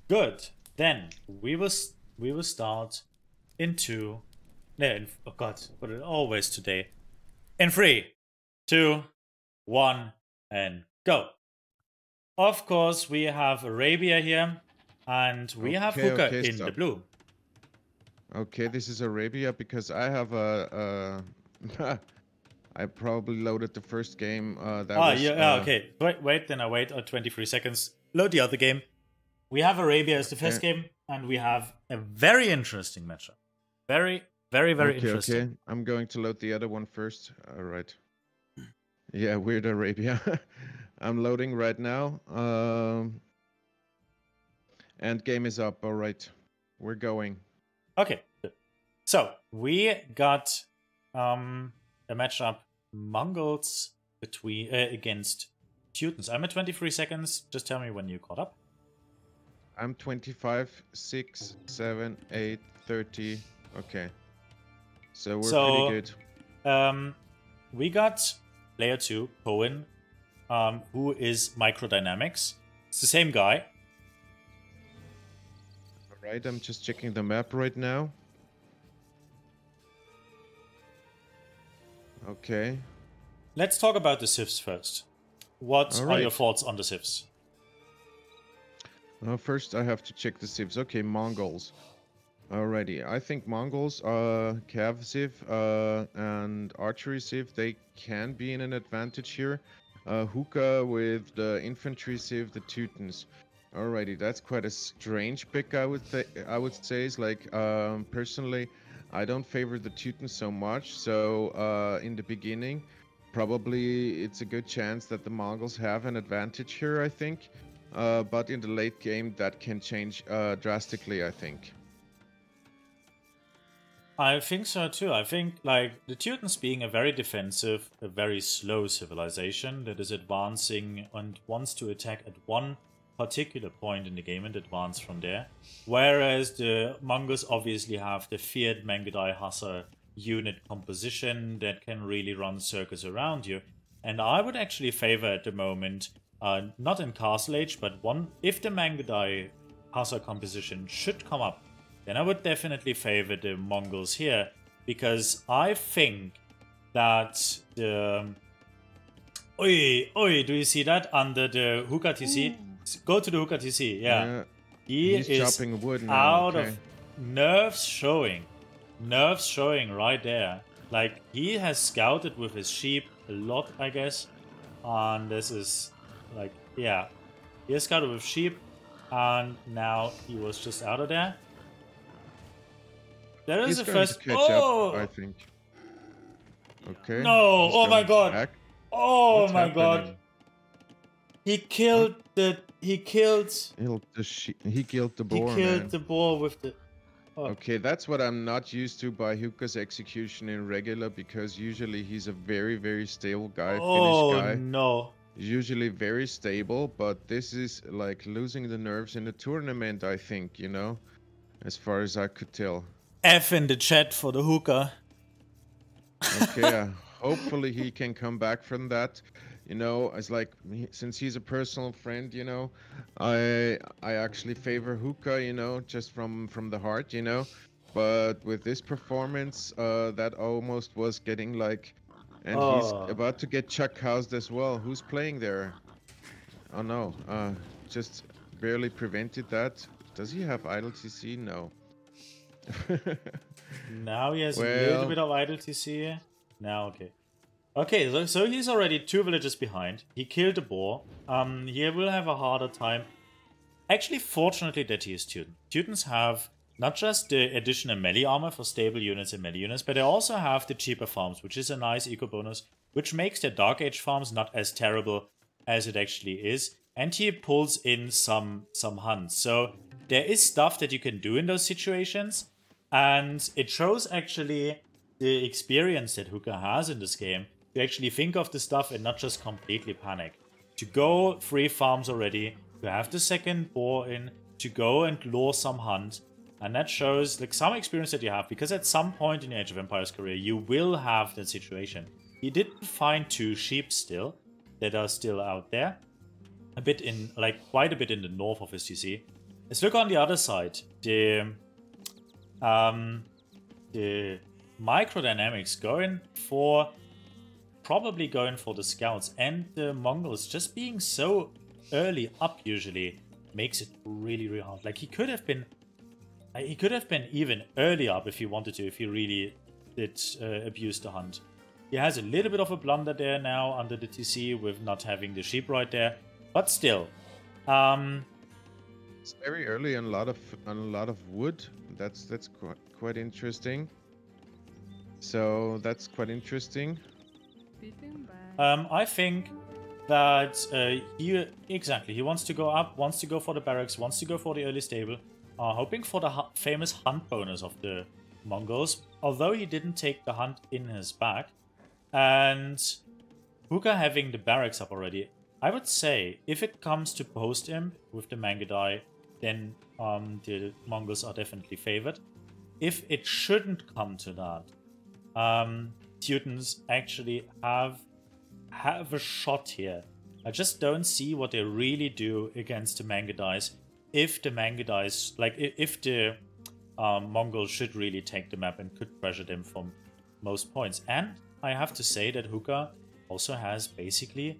Good. Then we will start in two. No, oh god, but always today. In 3, 2, 1, and go. Of course, we have Arabia here, and we have Houkka in the blue. Okay, this is Arabia because I have a I probably loaded the first game. Okay. Wait, then I wait 23 seconds. Load the other game. We have Arabia as the first game, and we have a very interesting matchup. Very interesting. Okay, I'm going to load the other one first. All right. Yeah, weird Arabia. I'm loading right now. And game is up. All right, we're going. Okay, good. So we got a matchup Mongols between against Teutons. I'm at 23 seconds. Just tell me when you caught up. I'm 25, 6, 7, 8, 30. Okay. So we're pretty good. We got player 2, Cohen, who is Microdynamics. It's the same guy. Alright, I'm just checking the map right now. Okay. Let's talk about the civs first. What are your thoughts on the civs? First, I have to check the civs. Okay, Mongols. Alrighty, I think Mongols, Cav Civ and Archery Civ, they can be in an advantage here. Houkka with the Infantry Civ, the Teutons. Alrighty, that's quite a strange pick, I would say. Is like, personally, I don't favor the Teutons so much. So in the beginning, probably it's a good chance that the Mongols have an advantage here, I think. But in the late game, that can change drastically, I think. I think so too. I think like the Teutons being a very defensive, a very slow civilization that is advancing and wants to attack at one particular point in the game and advance from there. Whereas the Mongols obviously have the feared Mangudai Hussar unit composition that can really run circles around you. And I would actually favor at the moment, not in Castle Age, but if the Mangudai Hussar composition should come up, then I would definitely favor the Mongols here, because I think that the... Oi, do you see that under the Houkka TC? Go to the Houkka TC, yeah. He's chopping wood now. Out of nerves showing. Nerves showing right there. Like, he has scouted with his sheep a lot, I guess. And this is, like, yeah. He has scouted with sheep, and now he was just out of there. There is the first. Up, I think. Okay. No! Oh my god! Back. Oh What's my happening? God! He killed the. He killed the boar. He killed the boar with the. Oh. Okay, that's what I'm not used to by Houkka's execution in regular, because usually he's a very stable guy. Oh Finnish guy. No! Usually very stable, but this is like losing the nerves in the tournament, I think, you know, as far as I could tell. F in the chat for the Houkka. Okay, hopefully he can come back from that. You know, it's like, since he's a personal friend, you know, I actually favor Houkka, you know, just from the heart, you know. But with this performance, that almost was getting like, and he's about to get chuck-housed as well. Who's playing there? Oh no, just barely prevented that. Does he have idle TC? No. Now he has a little bit of idle TC. Now, okay. Okay, so he's already 2 villages behind. He killed the boar. He will have a harder time. Actually, fortunately that he is Teuton. Teutons have not just the additional melee armor for stable units and melee units, but they also have the cheaper farms, which is a nice eco bonus, which makes the Dark Age farms not as terrible as it actually is. And he pulls in some hunts. So there is stuff that you can do in those situations. And it shows actually the experience that Houkka has in this game to actually think of the stuff and not just completely panic. To go 3 farms already, to have the second boar in, to go and lure some hunt. And that shows like some experience that you have, because at some point in Age of Empires career, you will have that situation. He did find 2 sheep still that are still out there. A bit in, like quite a bit in the north of his TC. Let's look on the other side. The Microdynamics probably going for the scouts, and the Mongols just being so early up usually makes it really, really hard. Like he could have been even earlier up if he wanted to, if he really did abuse the hunt. He has a little bit of a blunder there now under the TC with not having the sheep right there, but still. It's very early and a lot of wood. That's quite interesting. So that's quite interesting. I think that he wants to go up, wants to go for the barracks, wants to go for the early stable, hoping for the famous hunt bonus of the Mongols, although he didn't take the hunt in his back. And Houkka having the barracks up already, I would say if it comes to post-imp with the Mangudai, then the Mongols are definitely favored. If it shouldn't come to that, Teutons actually have a shot here. I just don't see what they really do against the Mangudais if the Mangudais, like if the Mongols should really take the map and could pressure them from most points. And I have to say that Houkka also has basically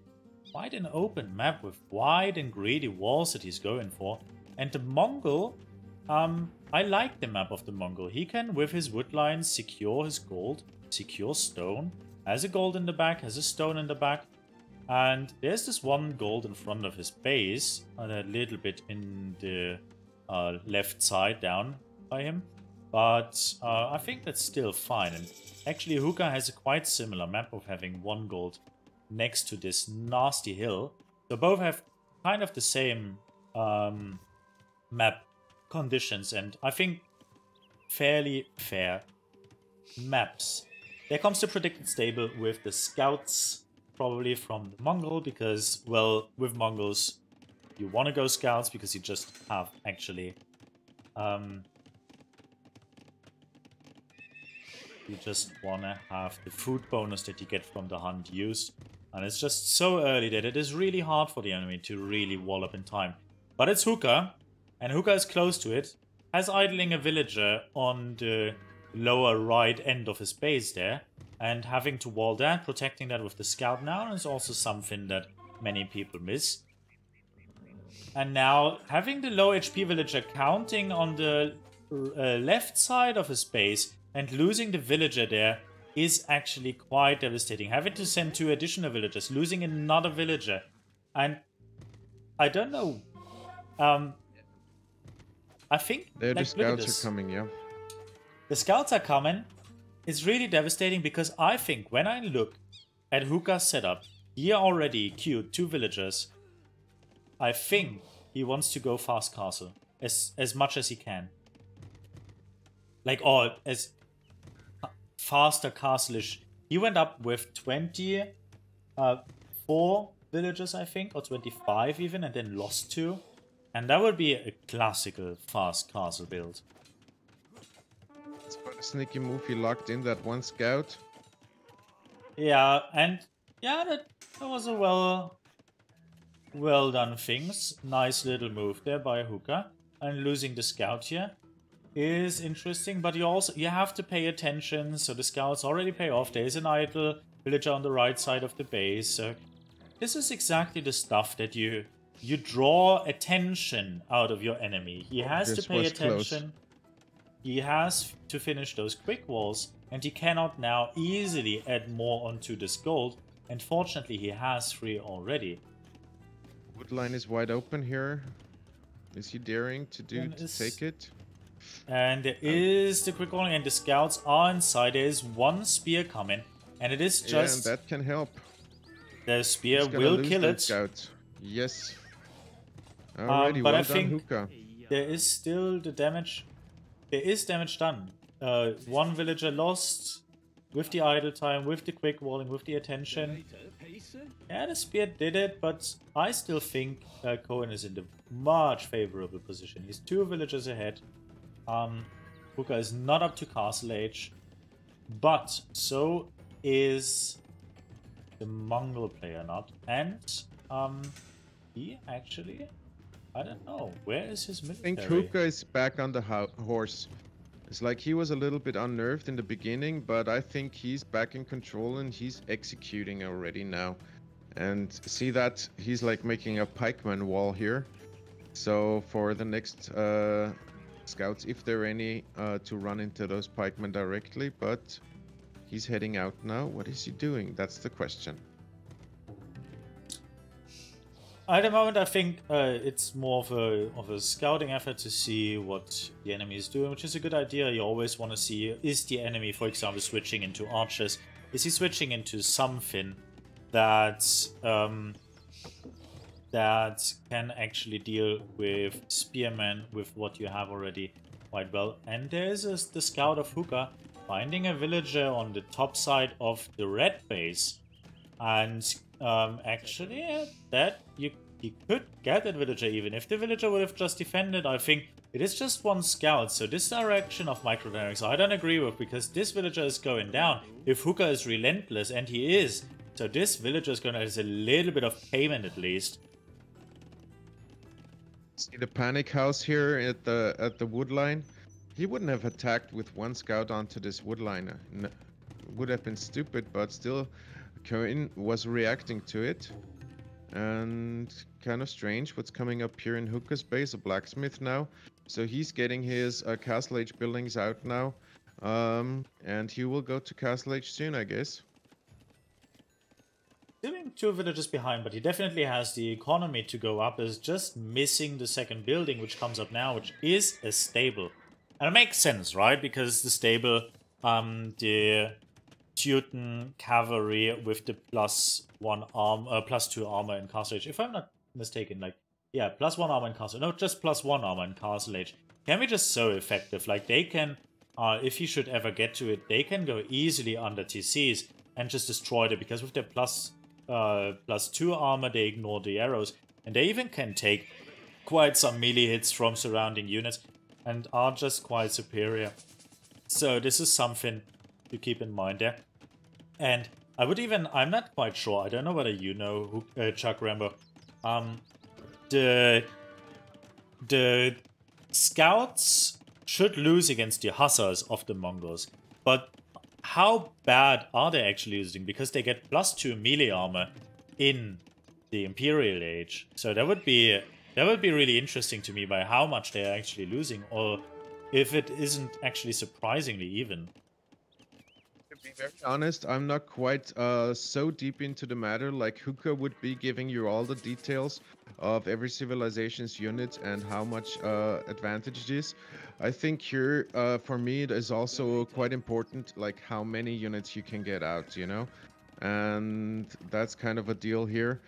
quite an open map with wide and greedy walls that he's going for. And the Mongol, I like the map of the Mongol. He can, with his wood lines, secure his gold, secure stone, has a gold in the back, has a stone in the back. And there's this one gold in front of his base, a little bit in the left side down by him. But I think that's still fine. And actually Houkka has a quite similar map of having one gold next to this nasty hill. So both have kind of the same map conditions, and I think fairly fair maps. There comes the predicted stable with the scouts, probably from the Mongol, because, well, with Mongols, you want to go scouts because you just have actually you just want to have the food bonus that you get from the hunt used. And it's just so early that it is really hard for the enemy to really wallop in time. But it's Houkka, and Houkka is close to it, has idling a villager on the lower right end of his base there, and having to wall that, protecting that with the scout now is also something that many people miss. And now having the low HP villager counting on the left side of his base and losing the villager there is actually quite devastating. Having to send 2 additional villagers, losing another villager, and I don't know. I think the scouts are coming, yeah. The scouts are coming. It's really devastating because I think when I look at Houkka's setup, he already queued 2 villagers. I think he wants to go fast castle as much as he can. Like, or as faster castle-ish. He went up with 24 villagers, I think, or 25 even, and then lost 2. And that would be a classical fast castle build. It's quite a sneaky move. He locked in that one scout. Yeah, and yeah, that was a well done things. Nice little move there by Houkka. And losing the scout here is interesting, but you have to pay attention. So the scouts already pay off. There is an idle villager on the right side of the base. So this is exactly the stuff that you draw attention out of your enemy. He has to pay attention. Close. He has to finish those quick walls, and he cannot now easily add more onto this gold. And fortunately, he has 3 already. Wood line is wide open here. Is he daring to take it? And there is the quick walling, and the scouts are inside. There is 1 spear coming, and it is just... Yeah, and that can help. The spear will kill it. Scouts. Yes. Alrighty, but well I think Houkka. There is still the damage. There is damage done. 1 villager lost with the idle time, with the quick walling, with the attention. Yeah, the spear did it, but I still think Cohen is in the much favorable position. He's 2 villagers ahead. Houkka is not up to castle age, but so is the Mongol player not. And he actually I don't know. Where is his I military? think Houkka is back on the horse. It's like he was a little bit unnerved in the beginning, but I think he's back in control and he's executing already now. And see that he's like making a pikeman wall here. So for the next scouts, if there are any, to run into those pikemen directly, but he's heading out now. What is he doing? That's the question. At the moment, I think it's more of a scouting effort to see what the enemy is doing, which is a good idea. You always want to see, is the enemy, for example, switching into archers? Is he switching into something that that can actually deal with spearmen, with what you have already quite well? And there's the scout of Houkka finding a villager on the top side of the red base. And actually, that he could get that villager even. If the villager would have just defended, I think it is just one scout. So this direction of Microdynamics I don't agree with, because this villager is going down. If Houkka is relentless, and he is, so this villager is going to have a little bit of payment at least. See the panic house here at the wood line? He wouldn't have attacked with one scout onto this wood line. No, would have been stupid, but still Cohen was reacting to it. And kind of strange what's coming up here in Houkka's base, a blacksmith now. So he's getting his Castle Age buildings out now. And he will go to Castle Age soon, I guess. Doing 2 villages behind, but he definitely has the economy to go up. Is just missing the second building, which comes up now, which is a stable. And it makes sense, right? Because the stable, the Teuton cavalry with the +1 armor, +2 armor in Castle Age. If I'm not mistaken, like, yeah, +1 armor in Castle. No, just +1 armor in Castle Age. Can be just so effective. Like, they can, if he should ever get to it, they can go easily under TCs and just destroy it, because with their +2 armor, they ignore the arrows, and they even can take quite some melee hits from surrounding units and are just quite superior. So this is something to keep in mind there. And I would even, I'm not quite sure, I don't know whether you know, Chuck Rambo, the scouts should lose against the hussars of the Mongols, but how bad are they actually losing? Because they get +2 melee armor in the Imperial Age. So that would be really interesting to me, by how much they're actually losing, or if it isn't actually surprisingly even. To be very honest, I'm not quite so deep into the matter. Like, Houkka would be giving you all the details of every civilization's unit and how much advantage it is. I think here, for me, it is also quite important, like, how many units you can get out, you know? And that's kind of a deal here.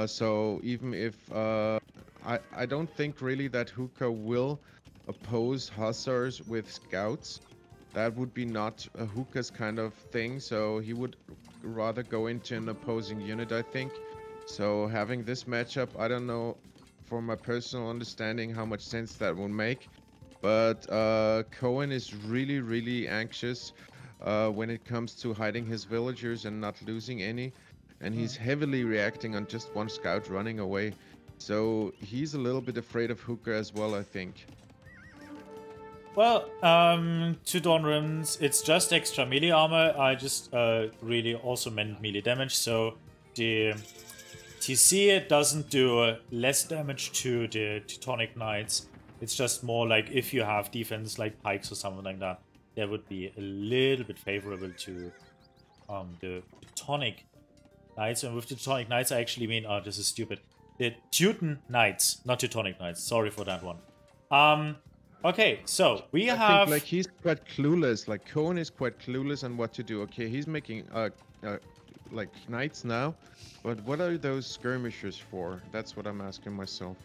So even if I don't think really that Houkka will oppose hussars with scouts. That would be not a Houkka's kind of thing, so he would rather go into an opposing unit, I think. So having this matchup, I don't know, for my personal understanding, how much sense that will make. But Cohen is really, really anxious when it comes to hiding his villagers and not losing any. And he's heavily reacting on just one scout running away. So he's a little bit afraid of Houkka as well, I think. Well, to Dawnrims, it's just extra melee armor. I just really also meant melee damage, so the TC doesn't do less damage to the Teutonic Knights. It's just more like if you have defense like pikes or something like that, that would be a little bit favorable to the Teutonic Knights. And with the Teutonic Knights, I actually mean, oh, this is stupid, the Teuton Knights, not Teutonic Knights. Sorry for that one. Okay, so I think, like, he's quite clueless. Like, Cohen is quite clueless on what to do. Okay, he's making like knights now, but what are those skirmishers for? That's what I'm asking myself.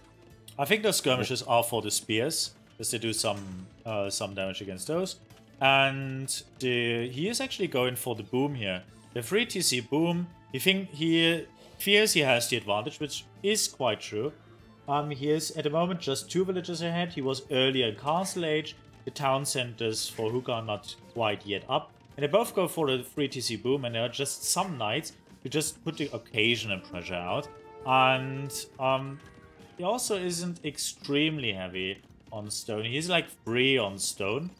I think those skirmishes are for the spears, because they do some damage against those. And he is actually going for the boom here. The 3 TC boom. He feels he has the advantage, which is quite true. He is at the moment just 2 villages ahead. He was earlier in Castle Age. The town centers for Houkka are not quite yet up. And they both go for the 3 TC boom, and there are just some knights who just put the occasional pressure out. And he also isn't extremely heavy on stone. He's like 3 on stone.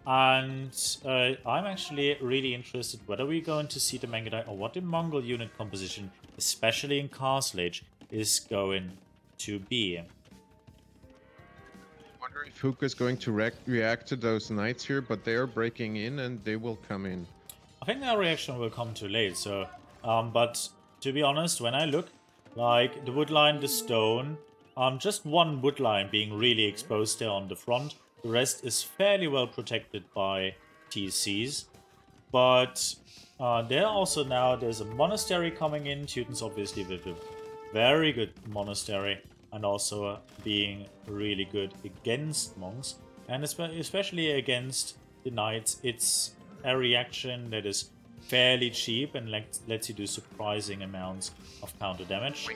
And I'm actually really interested whether we're going to see the Mangudai or what the Mongol unit composition, especially in Castle Age, is going to be. I wonder if Houkka is going to react to those knights here, but they are breaking in and they will come in. I think their reaction will come too late, so... but to be honest, when I look, like, the wood line, the stone, just one wood line being really exposed there on the front. The rest is fairly well protected by TCs. But there also now, there's a monastery coming in. Teutons obviously with a very good monastery. And also being really good against monks. And especially against the knights. It's a reaction that is fairly cheap and lets you do surprising amounts of counter damage.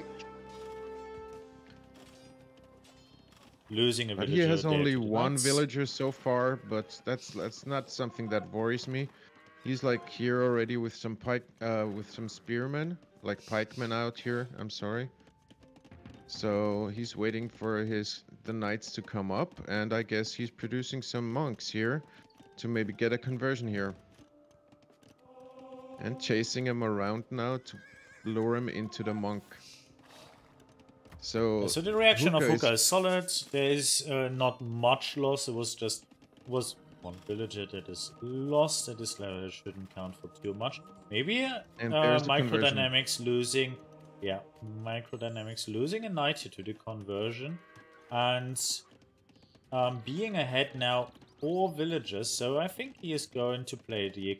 Losing a villager. But he has only one villager so far, but that's not something that worries me. He's like here already with some with some spearmen, like pikemen out here. I'm sorry. So he's waiting for the knights to come up, and I guess he's producing some monks here to maybe get a conversion here. And chasing him around now to lure him into the monk. So the reaction of Houkka is solid. There is not much loss. It was one villager that is lost at this level. It shouldn't count for too much. Maybe Microdynamics losing, Microdynamics losing a knight here to the conversion, and being ahead now 4 villagers. So I think he is going to play the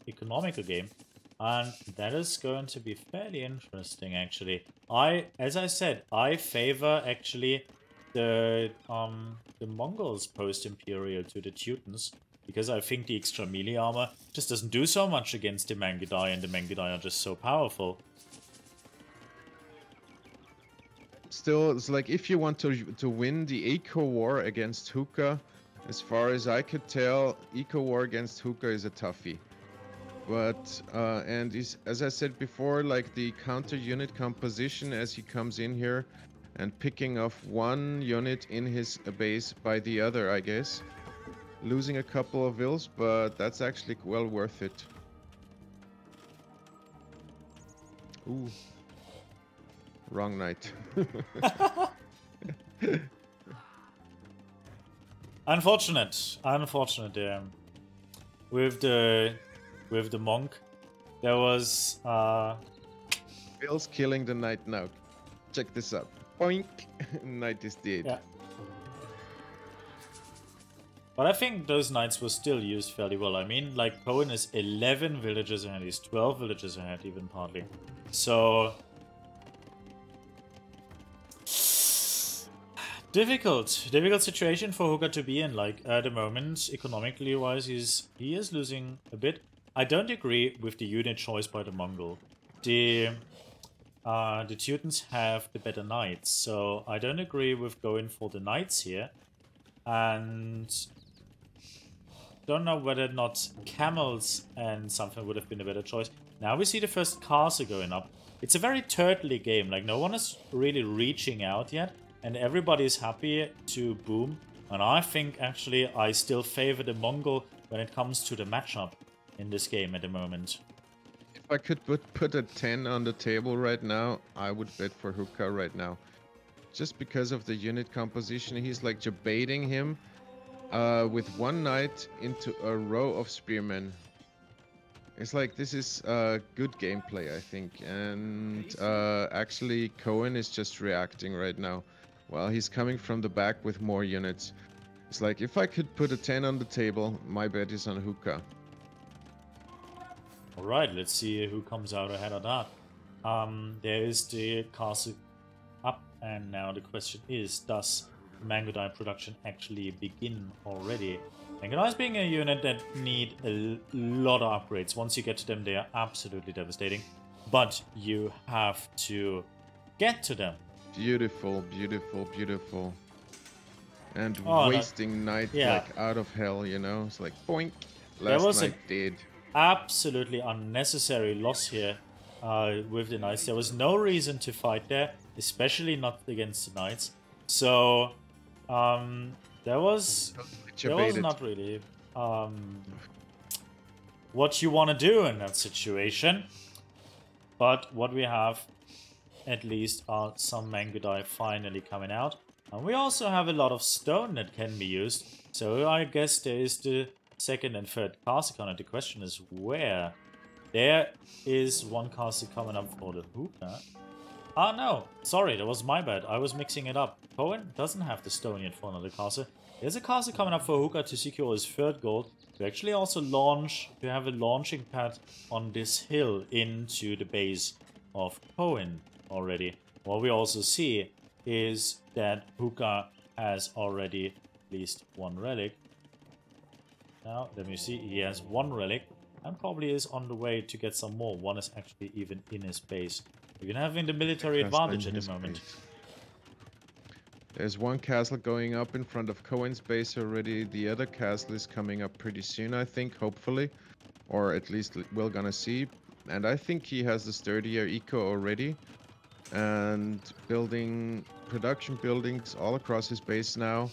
economical game. And that is going to be fairly interesting, actually. As I said, I favor actually the Mongols post-Imperial to the Teutons, because I think the extra melee armor just doesn't do so much against the Mangudai, and the Mangudai are just so powerful. Still, it's like if you want to win the eco war against Houkka, as far as I could tell, eco war against Houkka is a toughie. But, and as I said before, like the counter unit composition as he comes in here and picking off one unit in his base by the other, I guess. Losing a couple of vills, but that's actually well worth it. Ooh. Wrong knight. Unfortunate. With the monk, there was Bill's killing the knight now. Check this out. Boink! Knight is dead. Yeah. But I think those knights were still used fairly well. I mean, like, Cohen is 11 villages ahead, he's 12 villages ahead, even partly. So... Difficult situation for Houkka to be in, like, at the moment, economically wise, he is losing a bit. I don't agree with the unit choice by the Mongol. The Teutons have the better knights, so I don't agree with going for the knights here. And don't know whether or not camels and something would have been a better choice. Now we see the first castle going up. It's a very turtly game, like no one is really reaching out yet, and everybody is happy to boom. And I think actually I still favor the Mongol when it comes to the matchup in this game at the moment. If I could put a 10 on the table right now, I would bet for Houkka right now. Just because of the unit composition, he's like baiting him with one knight into a row of spearmen. It's like this is good gameplay, I think. And actually Cohen is just reacting right now. While he's coming from the back with more units. It's like if I could put a 10 on the table, my bet is on Houkka. Alright, let's see who comes out ahead of that. There is the castle up, and now the question is, does Mangudai production actually begin already? Mangudai is being a unit that need a lot of upgrades. Once you get to them, they are absolutely devastating. But you have to get to them. Beautiful, beautiful, beautiful. And wasting knight like out of hell, you know? It's like, boink, last knight dead. Absolutely unnecessary loss here with the knights. There was no reason to fight there, especially not against the knights. So, there was not really what you want to do in that situation. But what we have, at least, are some Mangudai finally coming out. And we also have a lot of stone that can be used. So I guess there is the second and third castle icon. And the question is where? There is one castle coming up for the Houkka. Ah, no. Sorry, that was my bad. I was mixing it up. Cohen doesn't have the stone yet for another castle. There's a castle coming up for Houkka to secure his third gold. To actually also launch, to have a launching pad on this hill into the base of Cohen already. What we also see is that Houkka has already at least one relic. Now, let me see. He has one relic and probably is on the way to get some more. One is actually even in his base. Even having the military advantage at the moment. There's one castle going up in front of Cohen's base already. The other castle is coming up pretty soon, I think, hopefully. Or at least we're gonna see. And I think he has the sturdier eco already. And building production buildings all across his base now.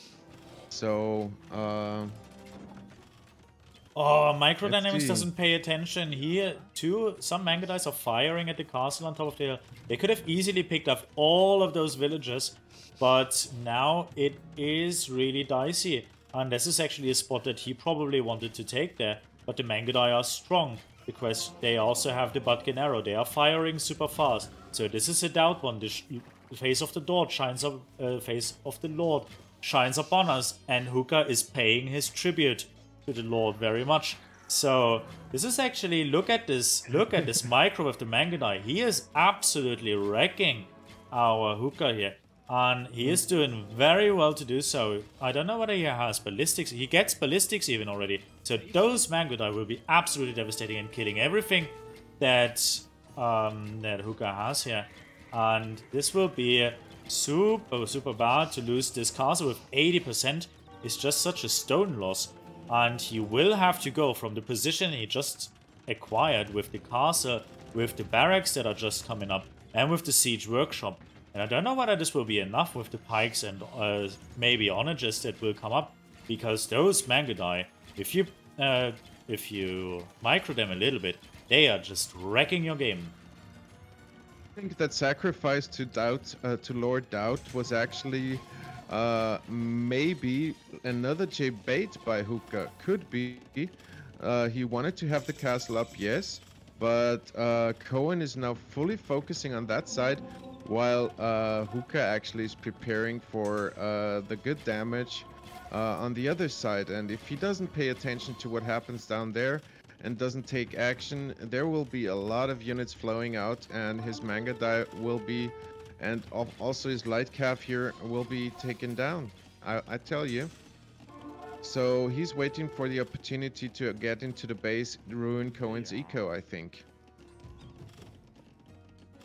So, oh, Microdynamics doesn't pay attention here too. Some Mangudais are firing at the castle on top of the hill. They could have easily picked up all of those villages, but now it is really dicey. And this is actually a spot that he probably wanted to take there, but the Mangudai are strong because they also have the Butkin arrow. They are firing super fast. So this is a doubt one. The face of the Lord shines up. Face of the Lord shines upon us, and Houkka is paying his tribute to the Lord very much. So this is actually, look at this micro with the Mangudai. He is absolutely wrecking our Houkka here, and he is doing very well to do so. I don't know whether he has ballistics. He gets ballistics even already. So those Mangudai will be absolutely devastating and killing everything that that Houkka has here. And this will be super bad to lose this castle with 80%. It's just such a stone loss. And he will have to go from the position he just acquired with the castle, with the barracks that are just coming up, and with the siege workshop. And I don't know whether this will be enough with the pikes and maybe onages that will come up, because those Mangudai, if you micro them a little bit, they are just wrecking your game. I think that sacrifice to Lord Doubt was actually maybe another J-bait by Houkka. Could be. He wanted to have the castle up, yes, but Cohen is now fully focusing on that side, while Houkka actually is preparing for the good damage on the other side. And if he doesn't pay attention to what happens down there and doesn't take action, there will be a lot of units flowing out, and his Mangudai will be, and also his light calf here will be taken down, I tell you. So he's waiting for the opportunity to get into the base, ruin Cohen's eco, I think.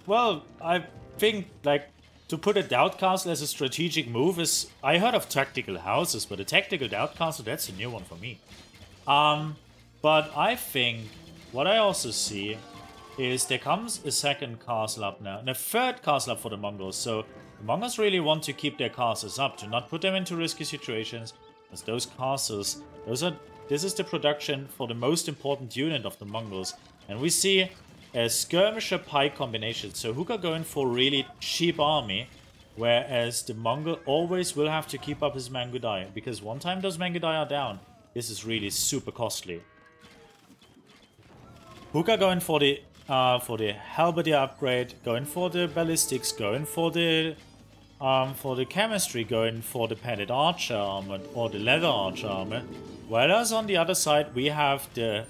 Well, I think, like, to put a Doubt Castle as a strategic move is... I heard of tactical houses, but a tactical Doubt Castle, that's a new one for me. But I think what I also see is there comes a second castle up now, and a third castle up for the Mongols. So the Mongols really want to keep their castles up, to not put them into risky situations, as those castles, this is the production for the most important unit of the Mongols. And we see a skirmisher pike combination. So Houkka going for really cheap army, whereas the Mongol always will have to keep up his Mangudai, because one time those Mangudai are down, this is really super costly. Houkka going for the halberdier upgrade, going for the ballistics, going for the chemistry, going for the padded archer armor or the leather archer armor. Whereas on the other side we have the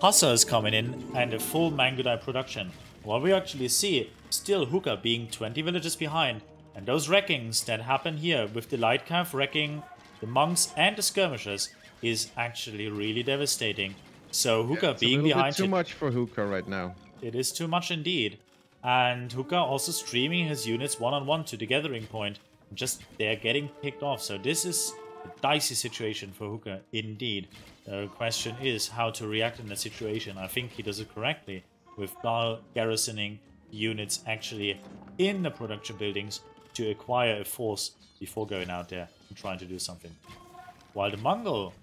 hussars coming in and a full Mangudai production. What we actually see, still Houkka being 20 villages behind, and those wreckings that happen here with the light calf wrecking the monks and the skirmishers is actually really devastating. So Houkka being behind, it's a little bit too much for Houkka right now. It is too much indeed. And Houkka also streaming his units one-on-one to the gathering point. Just they're getting picked off. So this is a dicey situation for Houkka indeed. The question is how to react in that situation. I think he does it correctly with garrisoning units actually in the production buildings to acquire a force before going out there and trying to do something. While the Mongol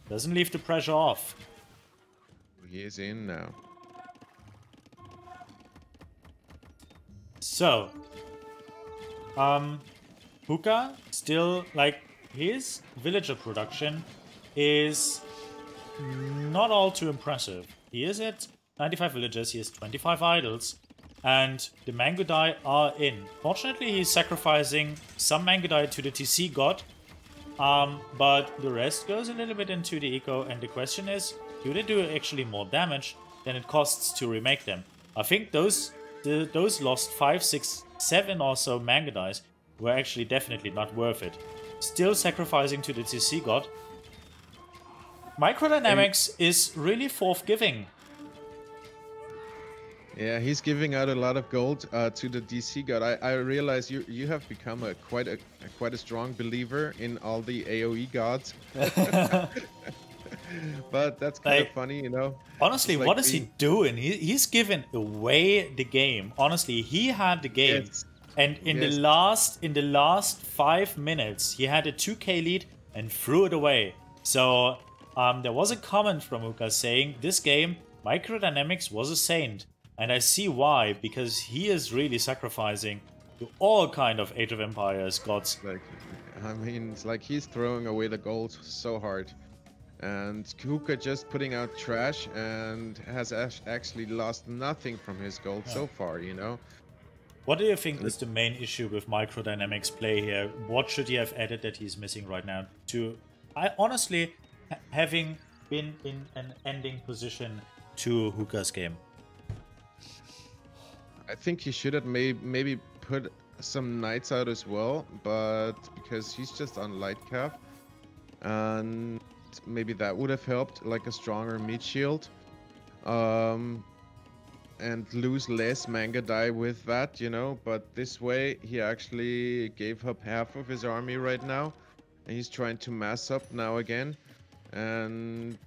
doesn't leave the pressure off. He is in now. So, Houkka still, like, his villager production is not all too impressive. He is at 95 villagers, he has 25 idols, and the Mangudai are in. Fortunately, he's sacrificing some Mangudai to the TC god, but the rest goes a little bit into the eco, and the question is, do they do actually more damage than it costs to remake them? I think those lost 5, 6, 7 or so Mangudais were actually definitely not worth it. Still sacrificing to the TC god. Microdynamics is really forthgiving. Yeah, he's giving out a lot of gold to the DC god. I realize you have become quite a strong believer in all the AoE gods. But that's kind of funny, you know. Honestly, like, what is he doing? He's given away the game. Honestly, he had the game, yes. And in the last 5 minutes, he had a 2k lead and threw it away. So there was a comment from Houkka saying this game, Microdynamics was a saint. And I see why, because he is really sacrificing to all kind of Age of Empires gods. Like, I mean, it's like he's throwing away the gold so hard. And Houkka just putting out trash and has actually lost nothing from his gold so far, you know? What do you think is the main issue with Microdynamics play here? What should he have added that he's missing right now? I honestly, having been in an ending position to Houkka's game. I think he should have maybe put some knights out as well, but because he's just on light cap, and maybe that would have helped, like a stronger meat shield, and lose less Mangudai with that, you know. But this way, he actually gave up half of his army right now, and he's trying to mass up now again.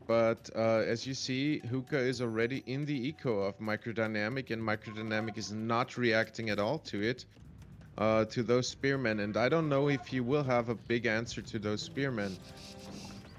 But as you see, Houkka is already in the eco of Microdynamic, and Microdynamic is not reacting at all to it, to those spearmen. And I don't know if he will have a big answer to those spearmen.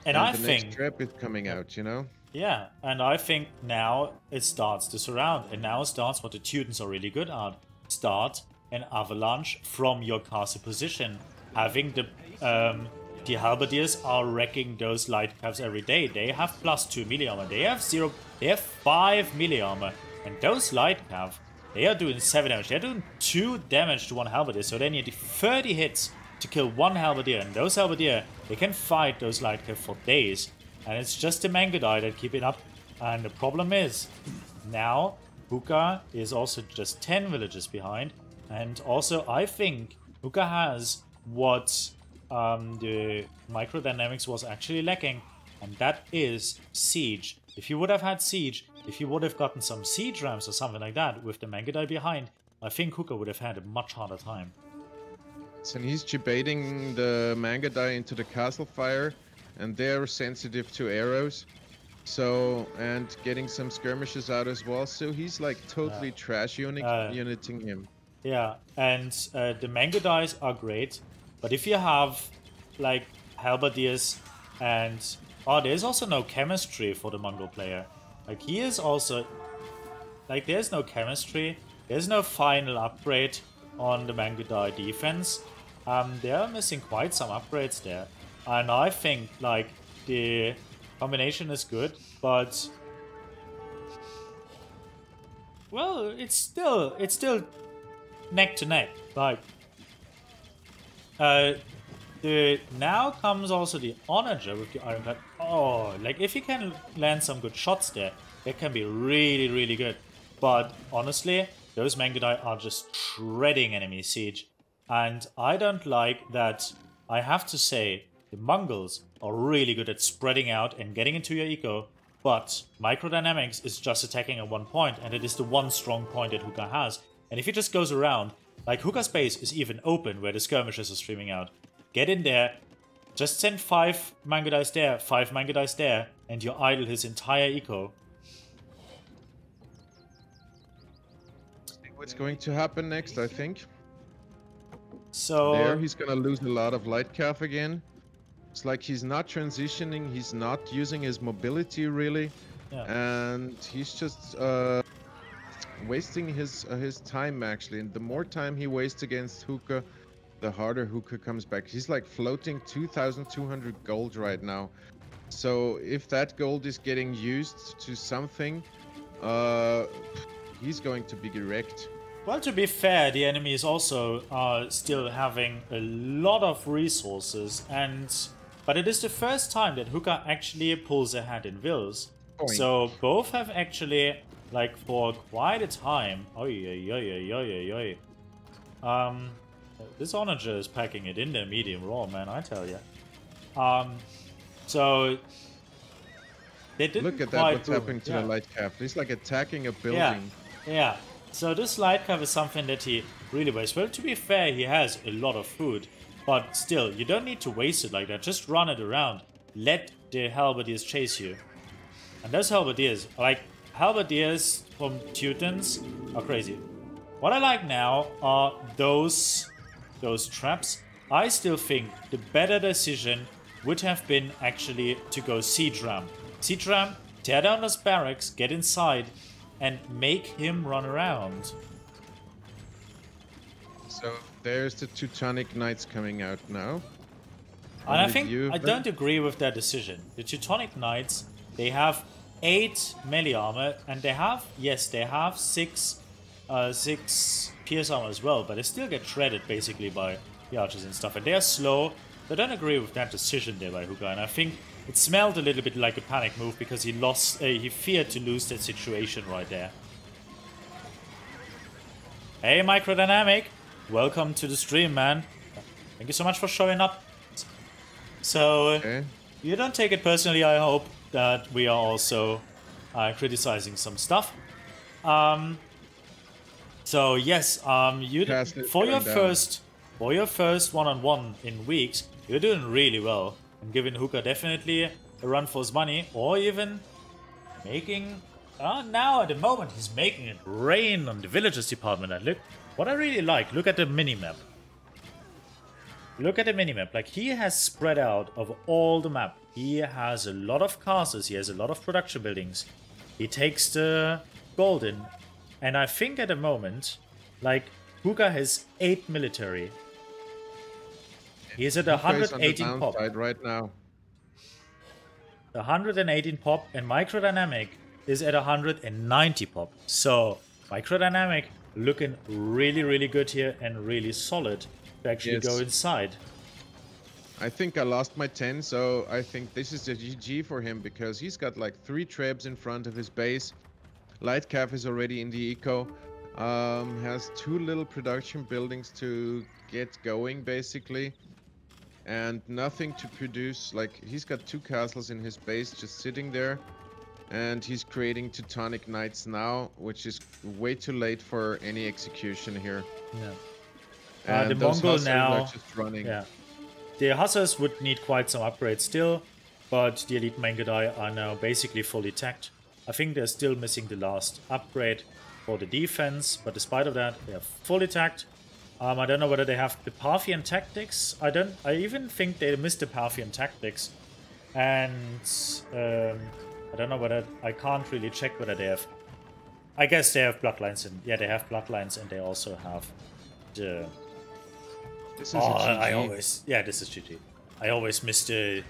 And I think next trap is coming out, you know. Yeah, and I think now it starts to surround, and now starts what the Teutons are really good at: start an avalanche from your castle position, having the halberdiers are wrecking those light caps every day. They have +2 melee armor. They have 5 melee armor. And those light cap, they are doing 7 damage. They're doing 2 damage to one halberdier. So they need 30 hits to kill one halberdier. And those halberdier, they can fight those light cap for days. And it's just the Mangudai that keep it up. And the problem is, now Houkka is also just 10 villages behind. And also, I think Houkka has what the Microdynamics was actually lacking, and that is siege. If you would have had siege, if you would have gotten some siege ramps or something like that with the Mangudai behind, I think Houkka would have had a much harder time. So he's baiting the Mangudai into the castle fire, and they're sensitive to arrows. So, and getting some skirmishes out as well. So he's like totally trash uniting him. Yeah, and the Mangudais are great. But if you have, like, halberdiers and... Oh, there's also no chemistry for the Mongol player. Like, he is also... Like, there's no chemistry. There's no final upgrade on the Mangudai defense. They are missing quite some upgrades there. And I think, like, the combination is good, but... Well, it's still neck to neck. Like... now comes also the Onager with the Ironclad. Oh, like if he can land some good shots there, it can be really, really good. But honestly, those Mangudai are just shredding enemy siege. And I don't like that. I have to say, the Mongols are really good at spreading out and getting into your eco. But Microdynamics is just attacking at one point, and it is the one strong point that Houkka has. And if he just goes around, like Houkka's base is even open where the skirmishes are streaming out. Get in there, just send 5 Mangudais there, 5 Mangudais there, and you idle his entire eco. What's going to happen next, I think? So there he's gonna lose a lot of light calf again. It's like he's not transitioning, he's not using his mobility really, and he's just wasting his time actually. And the more time he wastes against Houkka, the harder Houkka comes back. He's like floating 2,200 gold right now. So if that gold is getting used to something, he's going to be wrecked. Well, to be fair, the enemy is also still having a lot of resources, but it is the first time that Houkka actually pulls ahead in Wills. So both have actually, like, for quite a time. This Onager is packing it in there medium raw, man, I tell you. So they didn't look at that, what's happening to the light cap. He's like attacking a building. Yeah. So this light cap is something that he really wastes. Well, to be fair, he has a lot of food, but still, you don't need to waste it like that. Just run it around. Let the halberdiers chase you. And those halberdiers, like halberdiers from Teutons, are crazy. What I like now are those traps. I still think the better decision would have been actually to go siege ram. Siege ram, tear down those barracks, get inside, and make him run around. So there's the Teutonic Knights coming out now. And I think I don't agree with that decision. The Teutonic Knights, they have 8 melee armor, and they have 6 pierce armor as well, but they still get shredded basically by the archers and stuff, and they are slow. I don't agree with that decision there by Houkka, and I think it smelled a little bit like a panic move because he feared to lose that situation right there. Hey Microdynamic, welcome to the stream, man. Thank you so much for showing up. So you don't take it personally, I hope, that we are also criticizing some stuff. So yes, for your first one-on-one in weeks, you're doing really well. I'm giving Houkka definitely a run for his money, or even making... now at the moment he's making it rain on the villagers department. And look, what I really like, look at the minimap. Look at the minimap, like he has spread out over all the map. He has a lot of castles, he has a lot of production buildings. He takes the golden. And I think at the moment, like, Houkka has 8 military. He's at 118 pop. Right now. 118 pop, and Microdynamic is at 190 pop. So, Microdynamic looking really, really good here and really solid to actually go inside. I think I lost my 10, so I think this is a GG for him because he's got like 3 trebs in front of his base. Light Calf is already in the eco. Has 2 little production buildings to get going basically. And nothing to produce. Like, he's got 2 castles in his base just sitting there. And he's creating Teutonic Knights now, which is way too late for any execution here. Yeah. The Mongol now are just running. Yeah. The Hussars would need quite some upgrades still, but the Elite Mangudai are now basically fully tacked. I think they're still missing the last upgrade for the defense, but despite of that, they are fully tacked. I don't know whether they have the Parthian tactics. I even think they missed the Parthian tactics. And I don't know whether... I can't really check whether they have... I guess they have bloodlines. Yeah, they have bloodlines, and they also have the... This is GG. This is GG. I always miss the...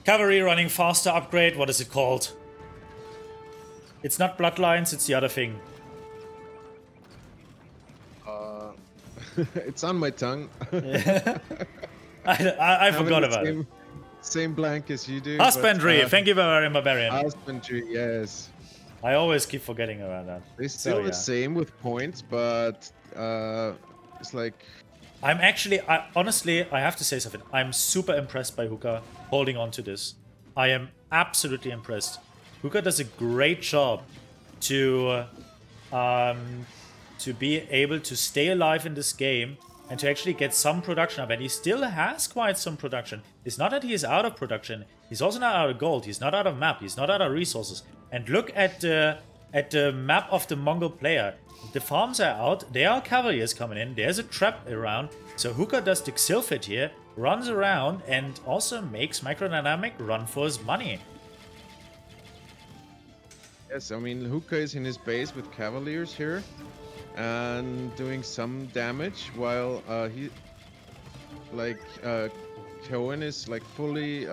Cavalry running faster upgrade. What is it called? It's not bloodlines, it's the other thing. It's on my tongue. I forgot about it. Same blank as you do. Husbandry, thank you very much, Barbarian. Husbandry, yes. I always keep forgetting about that. They're still the same with points, but it's like... honestly, I have to say something. I'm super impressed by Houkka holding on to this. I am absolutely impressed. Houkka does a great job to be able to stay alive in this game and to actually get some production up. And he still has quite some production. It's not that he is out of production. He's also not out of gold. He's not out of map. He's not out of resources. And look at the at the map of the Mongol player. The farms are out, there are cavaliers coming in, there's a trap around, so Houkka does the Xilfit here, runs around and also makes Microdynamic run for his money. Yes, I mean, Houkka is in his base with cavaliers here and doing some damage while Cohen is like fully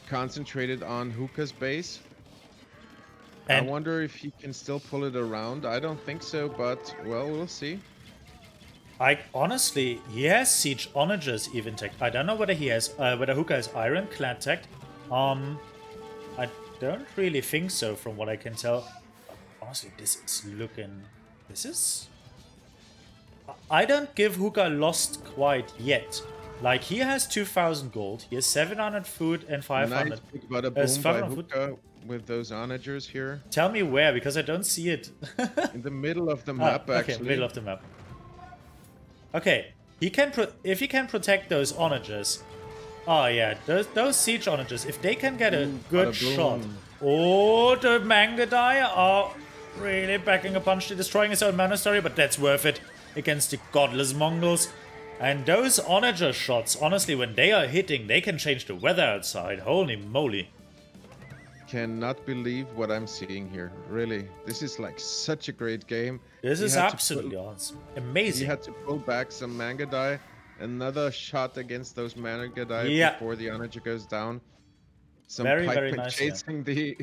concentrated on Houkka's base. And I wonder if he can still pull it around. I don't think so, but well, we'll see. Honestly, he has siege onagers even tech. I don't know whether he has whether Houkka has ironclad tech. I don't really think so from what I can tell. Honestly, this is looking... This is... I don't give Houkka lost quite yet. Like, he has 2,000 gold, he has 700 food and 500. Nice big bada boom by Houkka with those onagers here. Tell me where, because I don't see it. In the middle of the map, actually. Okay, middle of the map. Okay, he can if he can protect those onagers. Oh yeah, those siege onagers, if they can get a good shot. Oh, the Mangudai are really packing a punch to destroying his own monastery, but that's worth it against the godless Mongols. And those onager shots, honestly, when they are hitting, they can change the weather outside. Holy moly. Cannot believe what I'm seeing here. Really, this is like such a great game. This is absolutely awesome. Amazing. He had to pull back some Mangudai. Another shot against those Mangudai before the onager goes down. Some very nice. Chasing the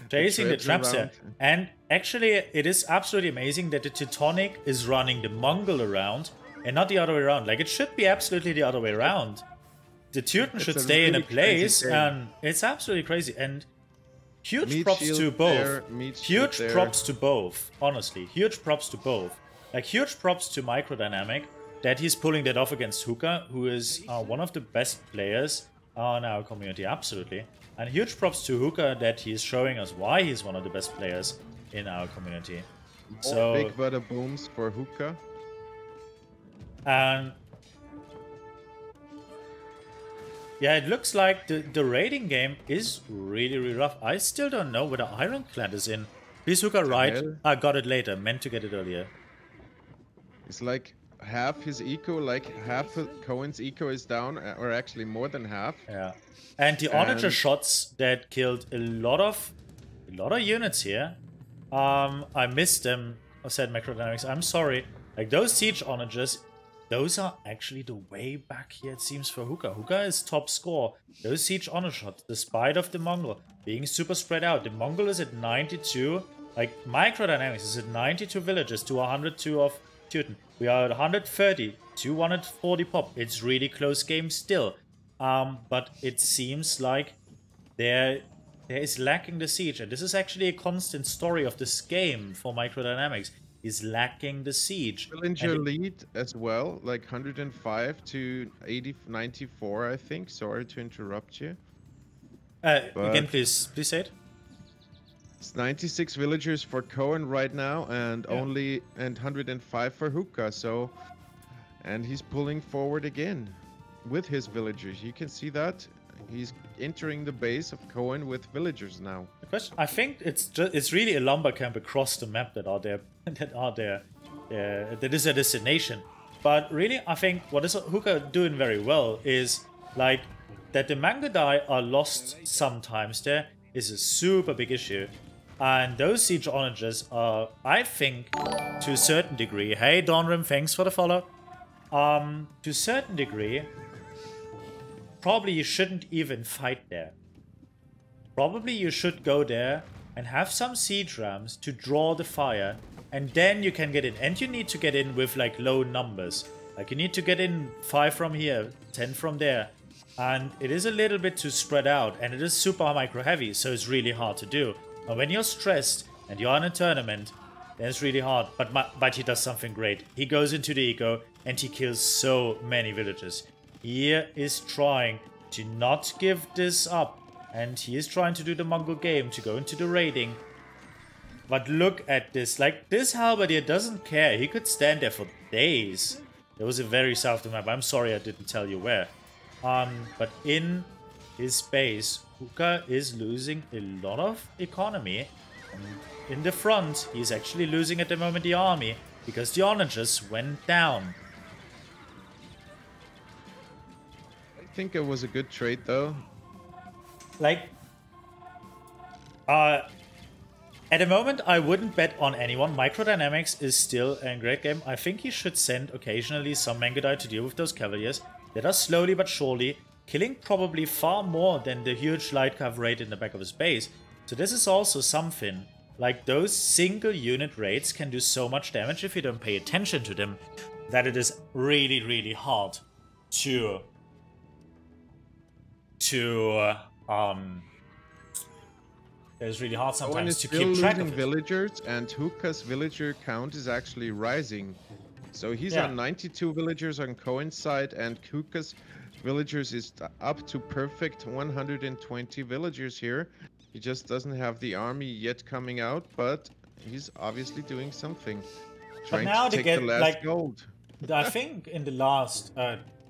chasing the traps here. And actually, it is absolutely amazing that the Teutonic is running the Mongol around and not the other way around. Like, it should be absolutely the other way around. The Teuton should stay in a place, and it's absolutely crazy. And huge props to both. Huge props to both, honestly. Huge props to both. Like, huge props to Microdynamic that he's pulling that off against Houkka, who is one of the best players in our community, absolutely. And huge props to Houkka that he's showing us why he's one of the best players in our community. So big bada booms for Houkka. And yeah, it looks like the raiding game is really rough. I still don't know whether Ironclad is in. Please, Houkka, right? I got it later. Meant to get it earlier. It's like half his eco, like half of Cohen's eco is down, or actually more than half. Yeah. And the onager shots that killed a lot of units here. I missed them, said Microdynamics. I'm sorry. Like, those siege onagers, those are actually the way back here, it seems, for Houkka. Houkka is top score. Those siege onager shots, despite of the Mongol being super spread out. The Mongol is at 92. Like, Microdynamics is at 92 villages to 102 of Teuton. We are at 130 to 140 pop. It's really close game still. But it seems like there is lacking the siege. And this is actually a constant story of this game for Microdynamics. Is lacking the siege. Villager lead as well, like 105 to 94, I think. Sorry to interrupt you. Again, please say it. It's 96 villagers for Cohen right now, and only 105 for Houkka. So, and he's pulling forward again with his villagers. You can see that he's entering the base of Cohen with villagers now. The question, I think it's really a lumber camp across the map that are there. That is a destination. But really, I think what is Houkka doing very well is like that the Mangudai are lost sometimes. There is a super big issue. And those siege onagers are, I think, to a certain degree. Hey, Donrim, thanks for the follow. To a certain degree, probably you shouldn't even fight there. Probably you should go there and have some siege rams to draw the fire, and then you can get in. And you need to get in with like low numbers. Like, you need to get in 5 from here, 10 from there. And it is a little bit too spread out, and it is super micro heavy, so it's really hard to do. And when you're stressed and you're in a tournament, then it's really hard. But he does something great. He goes into the eco and he kills so many villages. He is trying to not give this up. And he is trying to do the Mongol game, to go into the raiding. But look at this. Like, this halberdier doesn't care. He could stand there for days. There was a very south of the map. I'm sorry I didn't tell you where. But in his base, Houkka is losing a lot of economy. And in the front, he's actually losing at the moment the army because the onagers went down. I think it was a good trade though. Like, at the moment, I wouldn't bet on anyone. Microdynamics is still a great game. I think he should send occasionally some Mangudai to deal with those cavaliers that are slowly but surely killing probably far more than the huge light cover rate in the back of his base. So this is also something. Like, those single unit raids can do so much damage if you don't pay attention to them that it is really, really hard to it's really hard sometimes to keep track of it. Villagers, and Houkka's villager count is actually rising. So he's on 92 villagers on Cohen's side, and Houkka's villagers is up to perfect 120 villagers here. He just doesn't have the army yet coming out, but he's obviously doing something. Trying now to take the last gold. I think in the last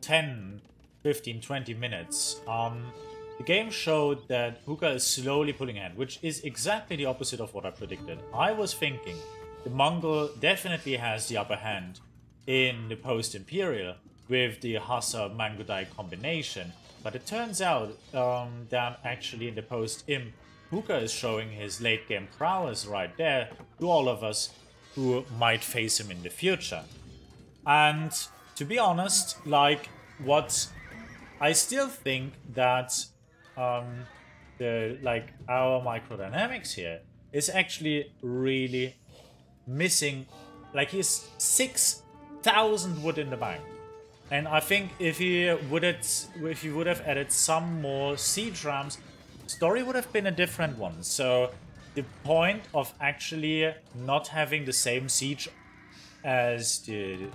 10, 15, 20 minutes, the game showed that Houkka is slowly pulling ahead, which is exactly the opposite of what I predicted. I was thinking the Mongol definitely has the upper hand in the post-Imperial with the Hassa-Mangudai combination, but it turns out that actually in the post-Imp, Houkka is showing his late-game prowess right there to all of us who might face him in the future. And to be honest, like, what I still think that our Microdynamics here is actually really missing. Like, he's 6,000 wood in the bank, and I think if he would have added some more siege rams, story would have been a different one. So the point of actually not having the same siege as the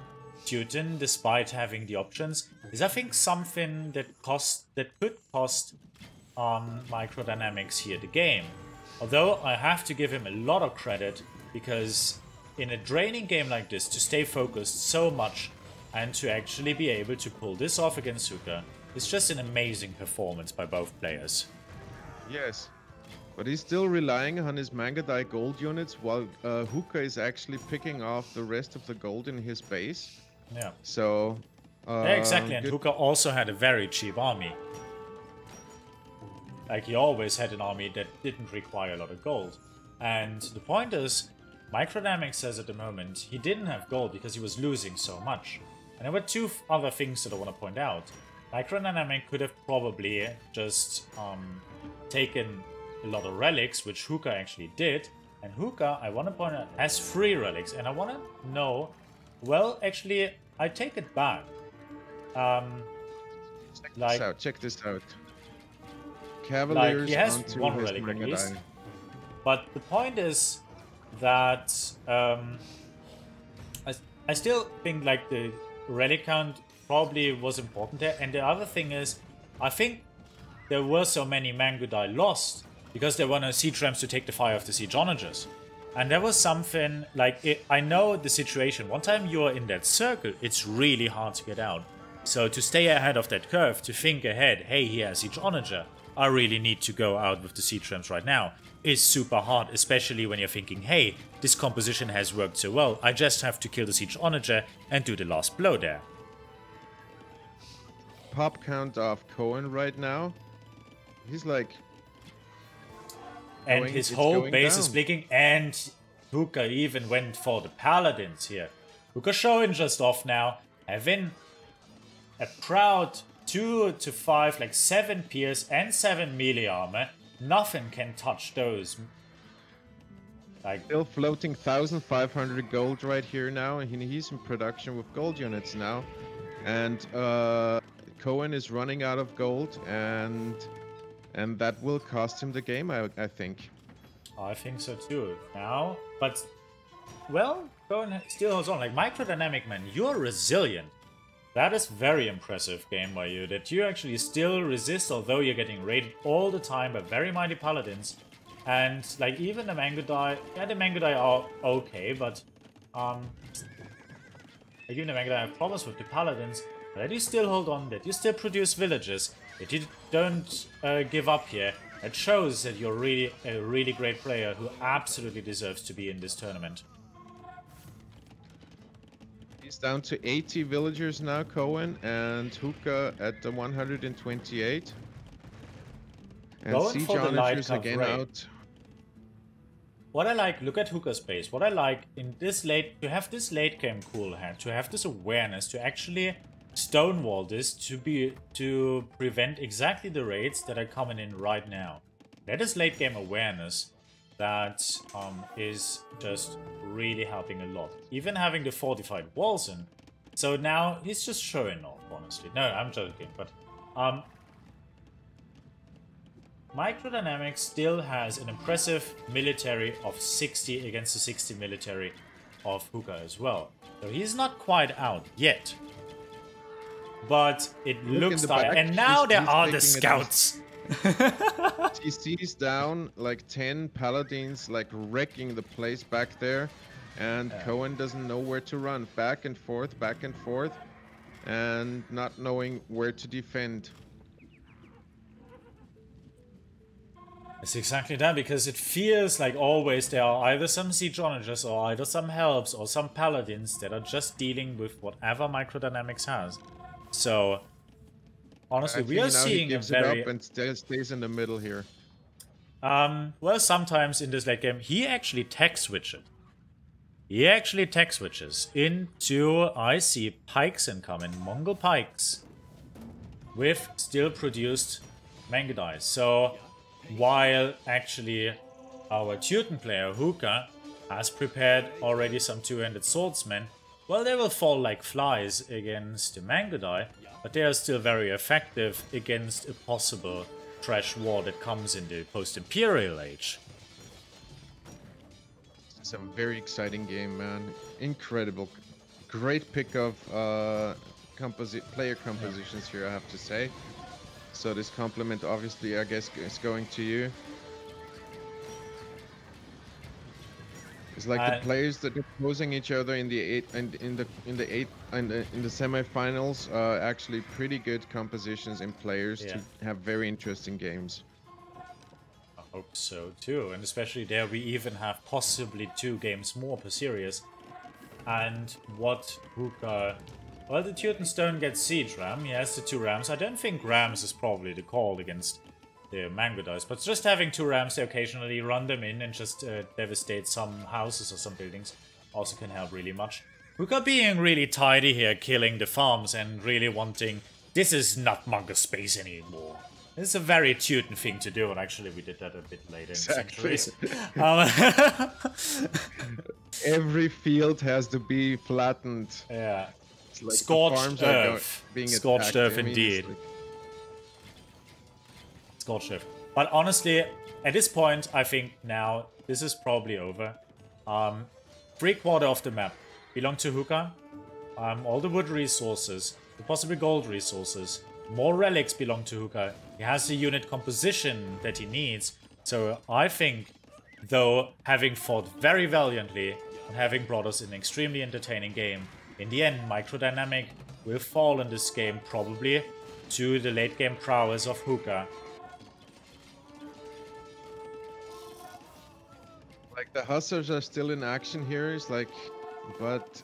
Teuton, despite having the options, is I think something that could cost Microdynamics here the game. Although I have to give him a lot of credit, because in a draining game like this, to stay focused so much and to actually be able to pull this off against Houkka is just an amazing performance by both players. Yes, but he's still relying on his Mangudai gold units, while Houkka is actually picking off the rest of the gold in his base. Yeah. So... yeah, exactly, and Houkka also had a very cheap army. Like, he always had an army that didn't require a lot of gold. And the point is, Microdynamics says at the moment he didn't have gold because he was losing so much. And there were two other things that I want to point out. Microdynamic could have probably just taken a lot of relics, which Houkka actually did. And Houkka, I want to point out, has 3 relics. And I want to know, well, actually, I take it back. Check this out. Cavaliers, like, he has 1 relic at least. But the point is that I still think like the relic count probably was important there. And the other thing is, I think there were so many Mangudai lost because there were no siege rams to take the fire of the siege onagers. And there was something like, I know the situation. One time you're in that circle, it's really hard to get out. So to stay ahead of that curve, to think ahead, hey, he has siege onager, I really need to go out with the siege rams right now, is super hard, especially when you're thinking, hey, this composition has worked so well, I just have to kill the siege onager and do the last blow there. Pop count of Cohen right now, he's like... And his whole base is blinking, and Houkka even went for the paladins here. Houkka showing just off now, having a proud 2 to 5, like 7 pierce and 7 melee armor. Nothing can touch those. Like, still floating 1,500 gold right here now, and he's in production with gold units now. And Cohen is running out of gold, and that will cost him the game, I think. I think so too. Now, but, well, Cohen still holds on. Like, Microdynamic, man, you're resilient. That is very impressive game by you, that you actually still resist, although you're getting raided all the time by very mighty paladins. And, like, even the Mangudai, yeah, the Mangudai are okay, but, even the Mangudai have problems with the paladins, but that you still hold on, that you still produce villages, that you don't give up here, It shows that you're really a really great player who absolutely deserves to be in this tournament. He's down to 80 villagers now, Cohen, and Houkka at the 128. And Siege Onagers again out. What I like, look at Houkka's base. What I like in this to have this late game cool hand, to have this awareness, to actually stonewall this, to prevent exactly the raids that are coming in right now. That is late game awareness that is just really helping a lot. Even having the fortified walls in. So now he's just showing off, honestly. No, I'm joking, but Microdynamics still has an impressive military of 60 against the 60 military of Houkka as well. So he's not quite out yet. But it looks like... And now there are the scouts! He sees down like 10 paladins like wrecking the place back there. And Cohen doesn't know where to run. Back and forth, and not knowing where to defend. It's exactly that, because it feels like always there are either some siege onagers or either some helps or some paladins that are just dealing with whatever Microdynamics has. So, honestly, we are seeing a very... It up and stays in the middle here. Well, sometimes in this late game, he actually tech switches. He actually tech switches into, I see pikes incoming, Mongol pikes, with still produced Mangudai. So, while actually our Teuton player, Houkka, has prepared already some 200 swordsmen, well, they will fall like flies against the Mangudai, but they are still very effective against a possible trash war that comes in the post-Imperial Age. It's a very exciting game, man. Incredible. Great pick of player compositions here, I have to say. So this compliment, obviously, I guess, is going to you. It's like the players that are opposing each other in the semifinals are actually pretty good compositions in players to have very interesting games. I hope so too, and especially there we even have possibly 2 games more per series. And what Houkka... Well, the Teuton Stone gets Siege Ram. He has the 2 Rams. I don't think Rams is probably the call against the Mangudais, but just having 2 Rams to occasionally run them in and just devastate some houses or some buildings also can help really much. Houkka being really tidy here, killing the farms and really wanting... This is not Mongol space anymore. It's a very Teuton thing to do, and actually we did that a bit later in centuries. Every field has to be flattened. Yeah. Like Scorched Earth. Scorched Earth, indeed. Like... Scorched Earth. But honestly, at this point, I think now this is probably over. 3/4 of the map belong to Houkka. All the wood resources, the possible gold resources, more relics belong to Houkka. He has the unit composition that he needs. So I think, though, having fought very valiantly and having brought us an extremely entertaining game, in the end, Microdynamic will fall in this game probably to the late game prowess of Houkka. Like the Hussars are still in action here, it's like, but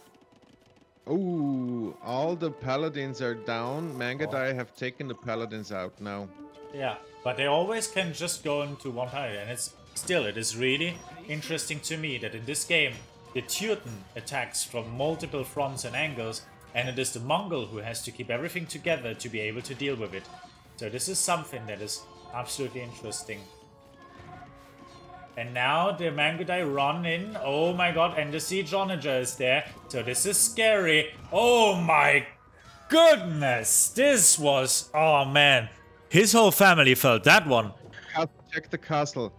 ooh, all the paladins are down. Mangudai have taken the paladins out now. Yeah, but they always can just go into one paladin, and it is really interesting to me that in this game the Teuton attacks from multiple fronts and angles, and it is the Mongol who has to keep everything together to be able to deal with it. So this is something that is absolutely interesting. And now the Mangudai run in. Oh my god, and the Siege Onager is there. So this is scary. Oh my goodness. This was... Oh man. His whole family felt that one. Check the castle.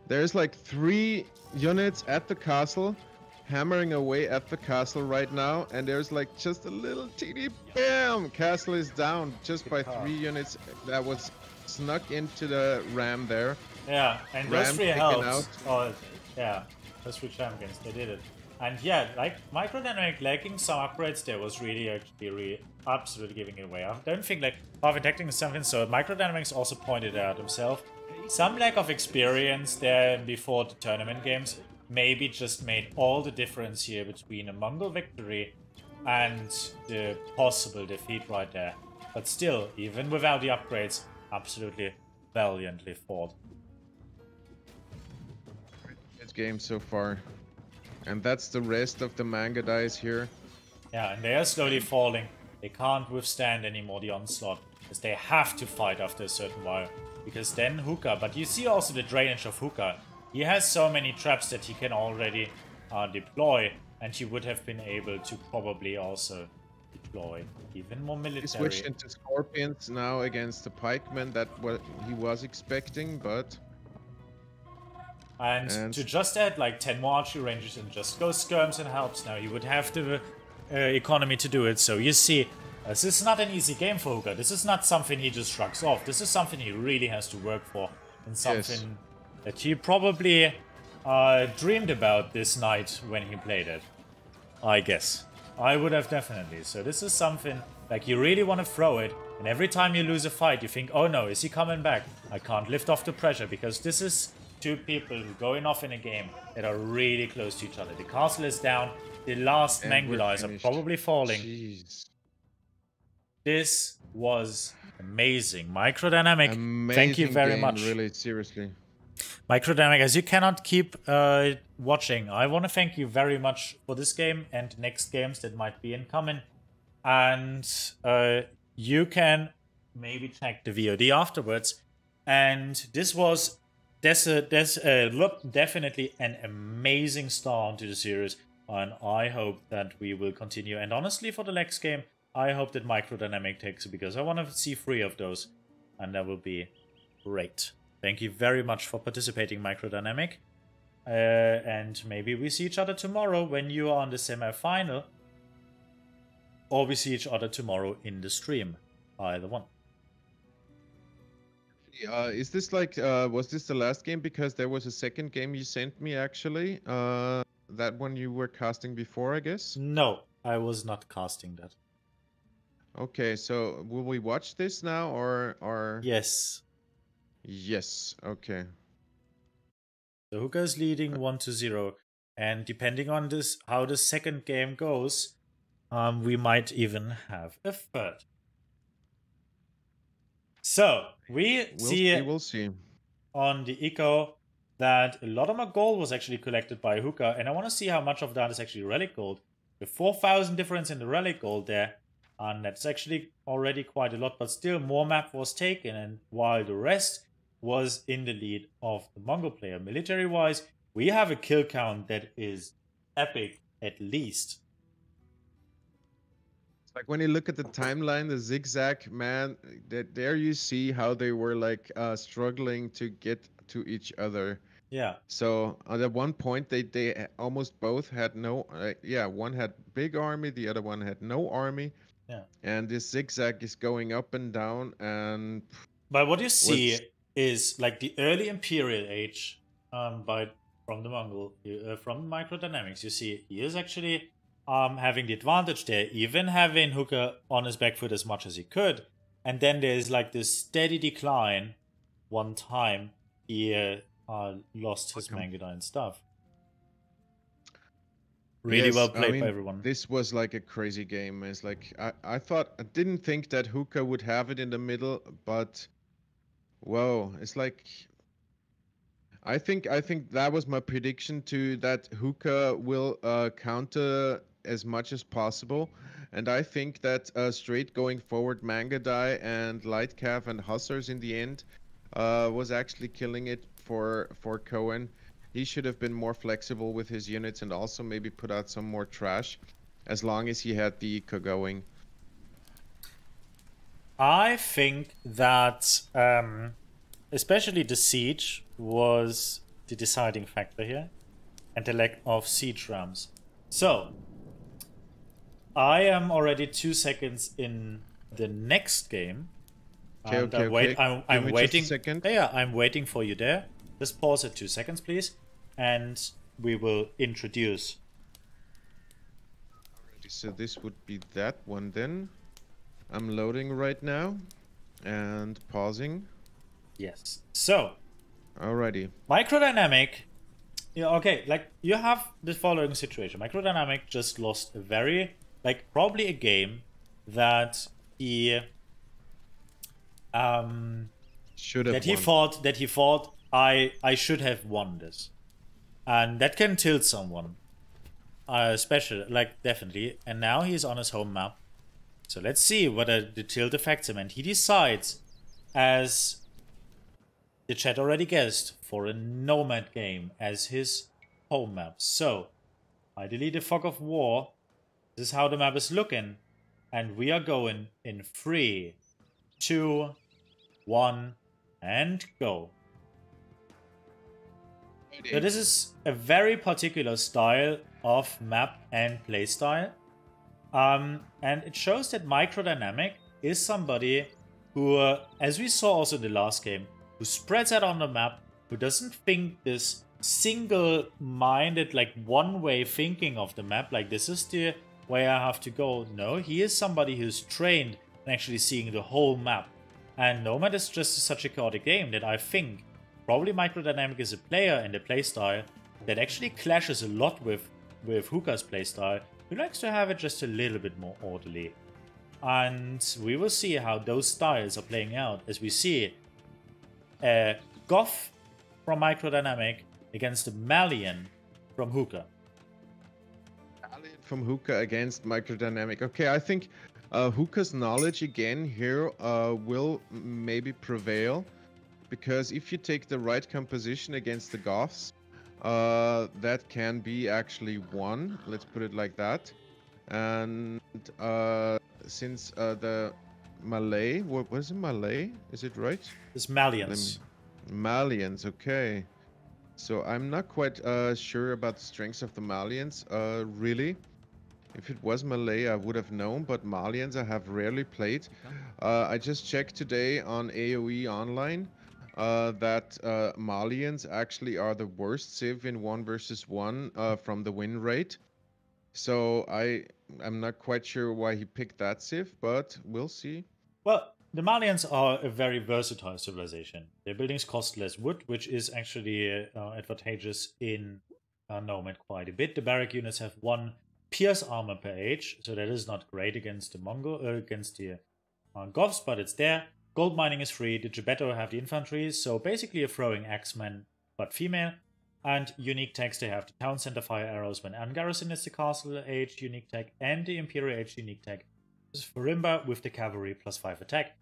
There's like 3 units at the castle, hammering away at the castle right now, and there's like just a little teeny bam! Castle is down just by 3 units that was snuck into the ram there. Yeah, and those 3 helps. Oh, yeah, those 3 champions, they did it. And yeah, like Microdynamic lacking some upgrades there was really absolutely giving it away. I don't think like half attacking is something, so Microdynamics also pointed out himself. some lack of experience there before the tournament games maybe just made all the difference here between a Mongol victory and the possible defeat right there. But still, even without the upgrades, absolutely valiantly fought. Good game so far. And that's the rest of the manga dice here. Yeah, and they are slowly falling. They can't withstand anymore the onslaught, as they have to fight after a certain while. Because then Houkka, but you see also the drainage of Houkka. He has so many traps that he can already deploy, and he would have been able to probably also deploy even more military. He switched into Scorpions now against the Pikemen, that what he was expecting, but... And to just add like 10 more archery ranges and just go skirms and helps now, he would have the economy to do it. So you see, this is not an easy game for Houkka. This is not something he just shrugs off. This is something he really has to work for, and something that he probably dreamed about this night when he played it. I guess. I would have definitely. So this is something like you really want to throw it, and every time you lose a fight you think, oh no, is he coming back? I can't lift off the pressure, because this is two people who going off in a game that are really close to each other. The castle is down, the last Mangudais are probably falling. Jeez. This was amazing. Microdynamic, thank you very much. Really, seriously. Microdynamic, as you cannot keep watching, I want to thank you very much for this game and next games that might be incoming. And you can maybe check the VOD afterwards. And this was definitely an amazing start to the series. And I hope that we will continue. And honestly, for the next game, I hope that Microdynamic takes it, because I want to see 3 of those. And that will be great. Thank you very much for participating, Microdynamic. And maybe we see each other tomorrow when you are on the semi-final. Or we see each other tomorrow in the stream. Either one. Is this like, was this the last game? Because there was a second game you sent me, actually. That one you were casting before, I guess? No, I was not casting that. Okay, so will we watch this now, or... Yes. Yes, okay. So Houkka is leading 1-0, and depending on this, how the second game goes, we might even have a third. So we'll see on the eco that a lot of my gold was actually collected by Houkka, and I want to see how much of that is actually relic gold. The 4,000 difference in the relic gold there, and that's actually already quite a lot, but still more map was taken, and while the rest was in the lead of the Mongol player. Military-wise, we have a kill count that is epic, at least. It's like when you look at the timeline, the zigzag, man, there you see how they were like struggling to get to each other. Yeah. So at one point, they almost both had no, one had big army, the other one had no army. Yeah. And this zigzag is going up and down, and... But what you see is like the early Imperial age from the Mongol, from Microdynamics. You see he is actually having the advantage there, even having Houkka on his back foot as much as he could. And then there's like this steady decline. One time he lost his Mangudai and stuff. Really well played by everyone. This was like a crazy game. It's like I didn't think that Houkka would have it in the middle, but whoa, it's like I think that was my prediction too, that Houkka will counter as much as possible, and I think that straight going forward Mangudai and Light Cav and Hussars in the end was actually killing it for Cohen. He should have been more flexible with his units and also maybe put out some more trash, as long as he had the eco going. I think that especially the siege was the deciding factor here, and the lack of siege rams. So I am already 2 seconds in the next game. Okay. I'm waiting. Just a second. Yeah, I'm waiting for you there. Just pause at 2 seconds, please, and we will introduce. So this would be that one then. I'm loading right now and pausing. Yes. So Alrighty. Microdynamic. Yeah, okay, like, you have the following situation. Microdynamic just lost a very, like, probably a game that he Should have that he thought I should have won this. And that can tilt someone. Especially, like, definitely. And now he's on his home map. So let's see whether the tilt affects him. And he decides, as the chat already guessed, for a Nomad game as his home map. So, I delete the Fog of War. This is how the map is looking. And we are going in 3, 2, 1, and go. So this is a very particular style of map and playstyle. And it shows that Microdynamic is somebody who, as we saw also in the last game, who spreads out on the map, who doesn't think this single-minded, like, one-way thinking of the map, like, this is the way I have to go. No, he is somebody who's trained in actually seeing the whole map. And Nomad is just such a chaotic game that I think probably Microdynamic is a player and a playstyle that actually clashes a lot with Houkka's playstyle, who likes to have it just a little bit more orderly. And we will see how those styles are playing out as we see Goth from Microdynamic against the Malian from Houkka. Malian from Houkka against Microdynamic. Okay, I think Houkka's knowledge again here will maybe prevail, because if you take the right composition against the Goths, that can be actually won. Let's put it like that. And since the Malay, what was it, Malay? Is it right? It's Malians. Malians, okay. So I'm not quite sure about the strengths of the Malians, really. If it was Malay, I would have known, but Malians I have rarely played. I just checked today on AoE Online that Malians actually are the worst civ in 1 versus 1 from the win rate. So I'm not quite sure why he picked that civ, but we'll see. Well, the Malians are a very versatile civilization. Their buildings cost less wood, which is actually advantageous in Nomad quite a bit. The barrack units have 1 pierce armor per age, so that is not great against the Goths, but it's there. Gold mining is free. The Gebetto have the infantry, so basically a throwing axeman, but female. And unique tags, they have the town center fire arrows when ungarrison is the castle age unique tag, and the imperial age unique tag. This is Farimba with the cavalry plus 5 attack.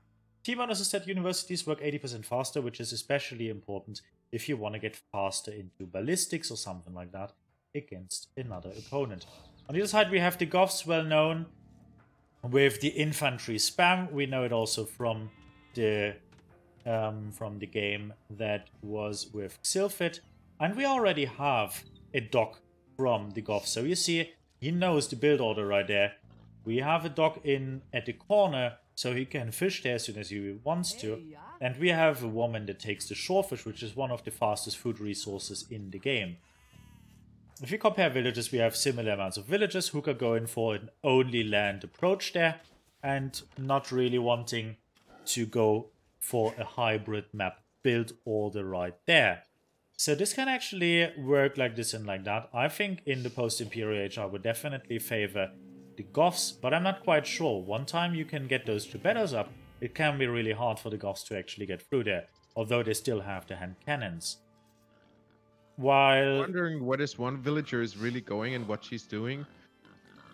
Team bonuses at universities work 80% faster, which is especially important if you want to get faster into ballistics or something like that against another opponent. On the other side, we have the Goths, well known with the infantry spam. We know it also from the game that was with Sylphid. And we already have a dock from the Goth. So you see, he knows the build order right there. We have a dock in at the corner, so he can fish there as soon as he wants to. And we have a woman that takes the shorefish, which is one of the fastest food resources in the game. If you compare villages, we have similar amounts of villages. Houkka going for an only land approach there, and not really wanting to go for a hybrid map build order right there. So this can actually work like this and like that. I think in the post-Imperial Age I would definitely favor the Goths, but I'm not quite sure. One time you can get those Gebettos up, it can be really hard for the Goths to actually get through there, although they still have the hand cannons. While... I'm wondering what this one villager is really going and what she's doing.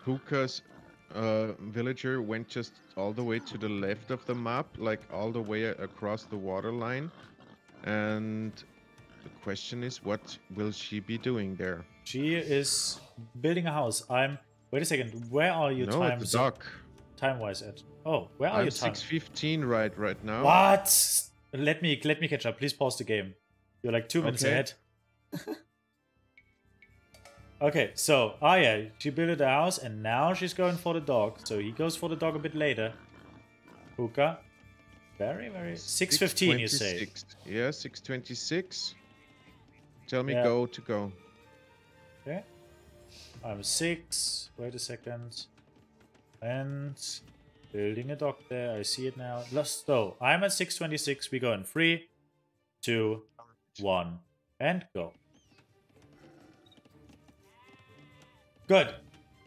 Houkka's villager went just all the way to the left of the map, like all the way across the waterline. And the question is, what will she be doing there? She is building a house. Wait a second. Where are you time-wise at? Oh, where are you time? 6:15 right now. What? Let me catch up. Please pause the game. You're like 2 minutes ahead. Okay, so yeah, she built a house and now she's going for the dog. So he goes for the dog a bit later. Houkka. Very, very... 6:15 you say? Yeah, 6:26. Tell me go to go. Okay. I'm 6. Wait a second. And building a dock there. I see it now. So I'm at 6:26. We go in 3, 2, 1, and go. Good.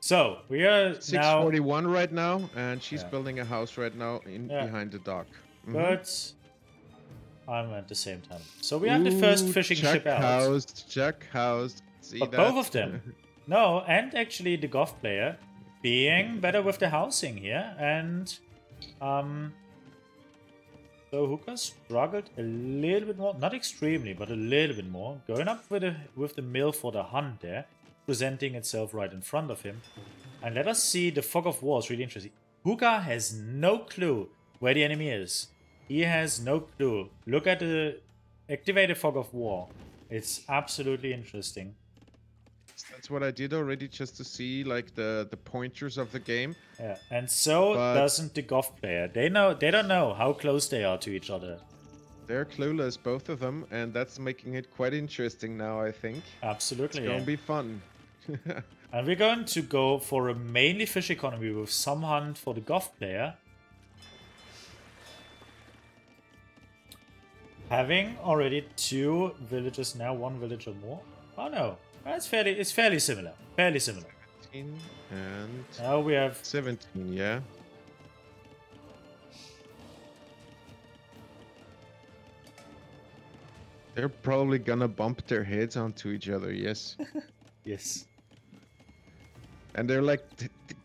So we are 641 right now, and she's building a house right now behind the dock. But I'm at the same time. So we have the first fishing ship out. Check house. See but that? Both of them. No, and actually the golf player being better with the housing here, and so Houkka struggled a little bit more, not extremely, but a little bit more. Going up with the mill for the hunt there, presenting itself right in front of him. And let us see, the fog of war is really interesting. Houkka has no clue where the enemy is. He has no clue. Look at the activated fog of war. It's absolutely interesting. That's what I did already, just to see like the pointers of the game. Yeah, and so doesn't the golf player. They don't know how close they are to each other. They're clueless, both of them, and that's making it quite interesting now, I think. Absolutely. It's gonna be fun. And we're going to go for a mainly fish economy with some hunt for the golf player. Having already 2 villages now, 1 villager more. Oh no, it's fairly similar. Fairly similar. 17 and now we have 17, yeah. They're probably gonna bump their heads onto each other, yes. Yes. And they're like,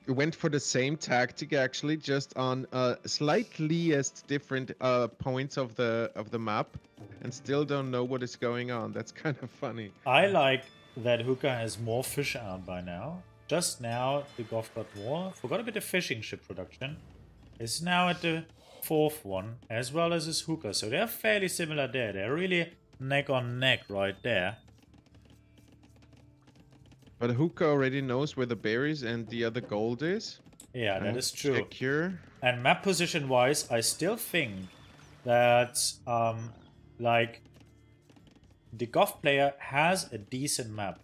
went for the same tactic actually, just on slightly different points of the map, and still don't know what is going on. That's kind of funny. I like that Houkka has more fish out by now. Just now, the Golf got more. Forgot a bit of fishing ship production. Is now at the 4th one, as well as his Houkka. So they're fairly similar there. They're really neck on neck right there. But Houkka already knows where the berries and the other gold is. Yeah, that is true. Check here. And map position wise, I still think that like the golf player has a decent map.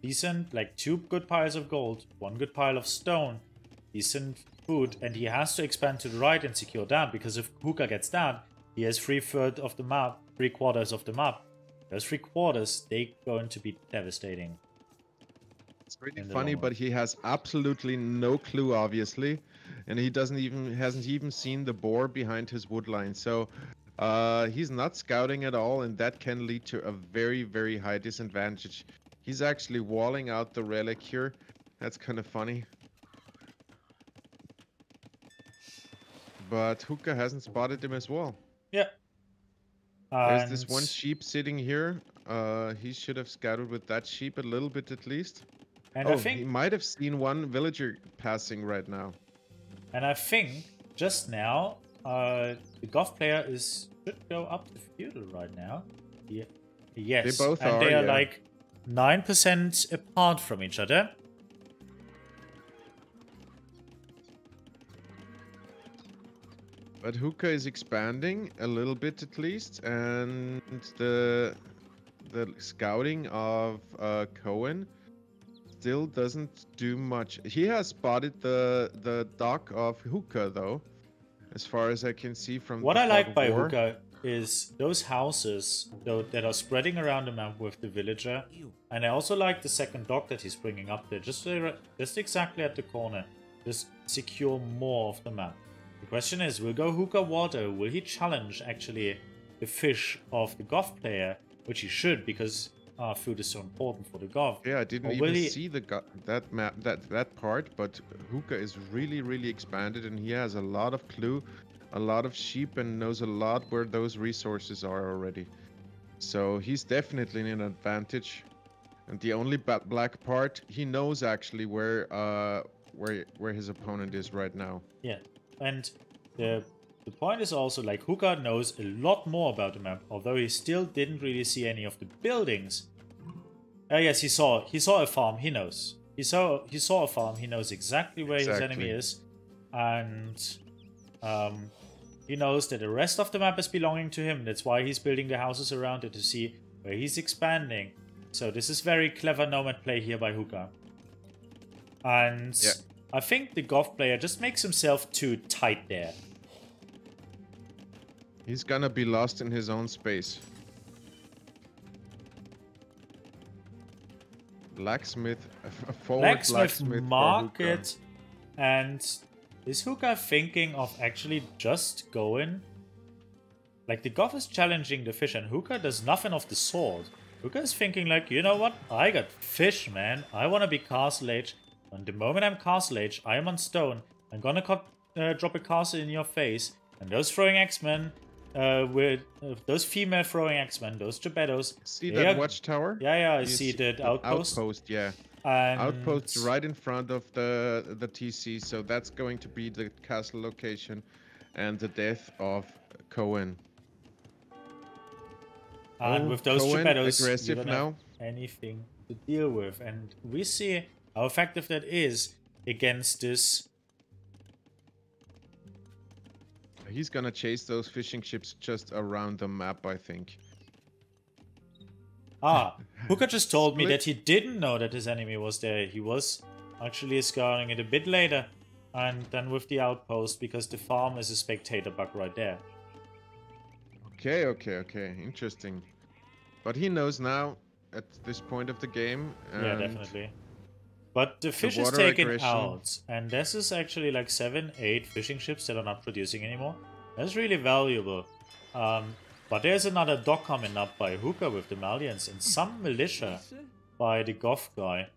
Decent, like 2 good piles of gold, 1 good pile of stone, decent food, and he has to expand to the right and secure that, because if Houkka gets that, he has 3/3 of the map, 3/4 of the map. Those 3/4, they're going to be devastating. It's really funny, but he has absolutely no clue, obviously, and he hasn't even seen the boar behind his wood line. So he's not scouting at all, and that can lead to a very, very high disadvantage. He's actually walling out the relic here. That's kind of funny. But Houkka hasn't spotted him as well. Yeah. There's this one sheep sitting here. He should have scouted with that sheep a little bit at least. And I think he might have seen 1 villager passing right now. And I think just now the golf player should go up to feudal right now. Yeah. Yes. They both and they are like 9% apart from each other. But Houkka is expanding a little bit at least, and the scouting of Cohen still doesn't do much. He has spotted the dock of Houkka though, as far as I can see from what I like by Houkka is those houses that are spreading around the map with the villager, and I also like the second dock that he's bringing up there, just exactly at the corner, just secure more of the map. The question is, will go Houkka water? Will he challenge actually the fish of the golf player, which he should, because food is so important for the golf. Yeah, I didn't even see that part, but Houkka is really, really expanded, and he has a lot of clue, a lot of sheep, and knows a lot where those resources are already. So he's definitely in an advantage. And the only black part, he knows actually where his opponent is right now. Yeah, and the point is also, like, Houkka knows a lot more about the map, although he still didn't really see any of the buildings. Yes, he saw a farm. He knows. He saw a farm. He knows exactly where his enemy is, and he knows that the rest of the map is belonging to him. That's why he's building the houses around it, to see where he's expanding. So this is very clever nomad play here by Houkka. And yeah, I think the golf player just makes himself too tight there. He's gonna be lost in his own space. Blacksmith, a forward Blacksmith blacksmith market. And is Houkka thinking of actually just going? Like, the Goth is challenging the fish, and Houkka does nothing of the sort. Houkka is thinking like, you know what? I got fish, man. I want to be Castle Age. And the moment I'm Castle Age, I am on stone. I'm gonna drop a castle in your face. And those throwing X-Men, with those female throwing X-Men, those Geppettos. See that watchtower? Yeah, I see that outpost. Outpost, yeah. And Outpost right in front of the TC, so that's going to be the castle location and the death of Cohen. And with those Geppettos, aggressive you don't now. have anything to deal with. And we see how effective that is against this. He's gonna chase those fishing ships just around the map, I think. Houkka just told me that he didn't know that his enemy was there. He was actually scouting it a bit later. And then with the outpost, because the farm is a spectator bug right there. Okay. Interesting. But he knows now at this point of the game. Yeah, definitely. But the fish is taken out. And this is actually like 7, 8 fishing ships that are not producing anymore. That's really valuable. But there's another dock coming up by Houkka with the Malians and some militia by the Goth guy,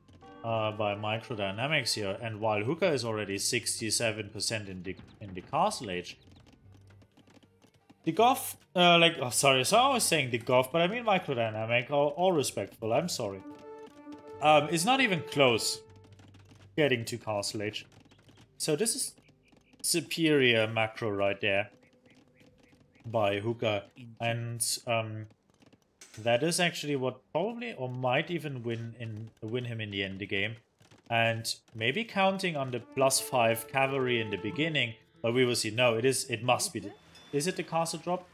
by Microdynamics here. And while Houkka is already 67% in the Castle Age, the Goth, sorry, so I was saying the Goth, but I mean Microdynamic, all respectful, I'm sorry, is not even close getting to Castle Age. So this is superior macro right there by Houkka, and that is actually what probably or might even win him in the end the game. And maybe counting on the +5 cavalry in the beginning, but we will see. No, it must be. Is it the castle drop?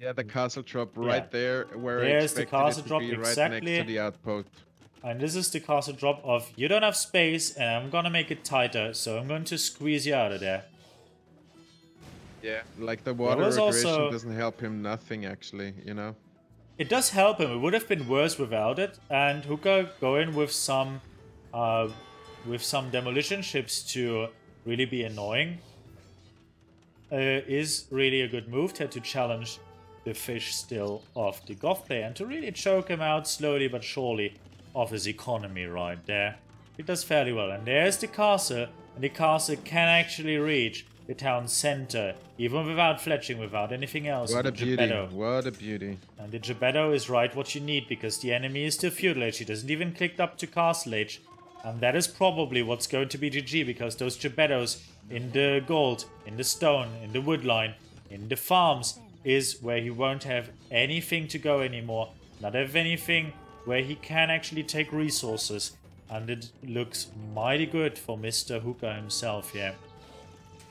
Yeah, the castle drop right there, where there's the castle drop right exactly next to the outpost. And this is the castle drop of, you don't have space, and I'm gonna make it tighter, so I'm going to squeeze you out of there. Yeah, like the water aggression doesn't help him nothing, actually, you know? It does help him. It would have been worse without it. And Houkka going with some demolition ships to really be annoying is really a good move to challenge the fish still of the Goth player and to really choke him out slowly but surely of his economy right there. It does fairly well. And there's the castle, and the castle can actually reach the town center, even without fletching, without anything else. What a beauty, what a beauty. And the Geppetto is right what you need, because the enemy is still feudal age. He doesn't even click up to castle age. And that is probably what's going to be GG, because those Geppettos in the gold, in the stone, in the wood line, in the farms, is where he won't have anything to go anymore. Not have anything where he can actually take resources. And it looks mighty good for Mr. Houkka himself here.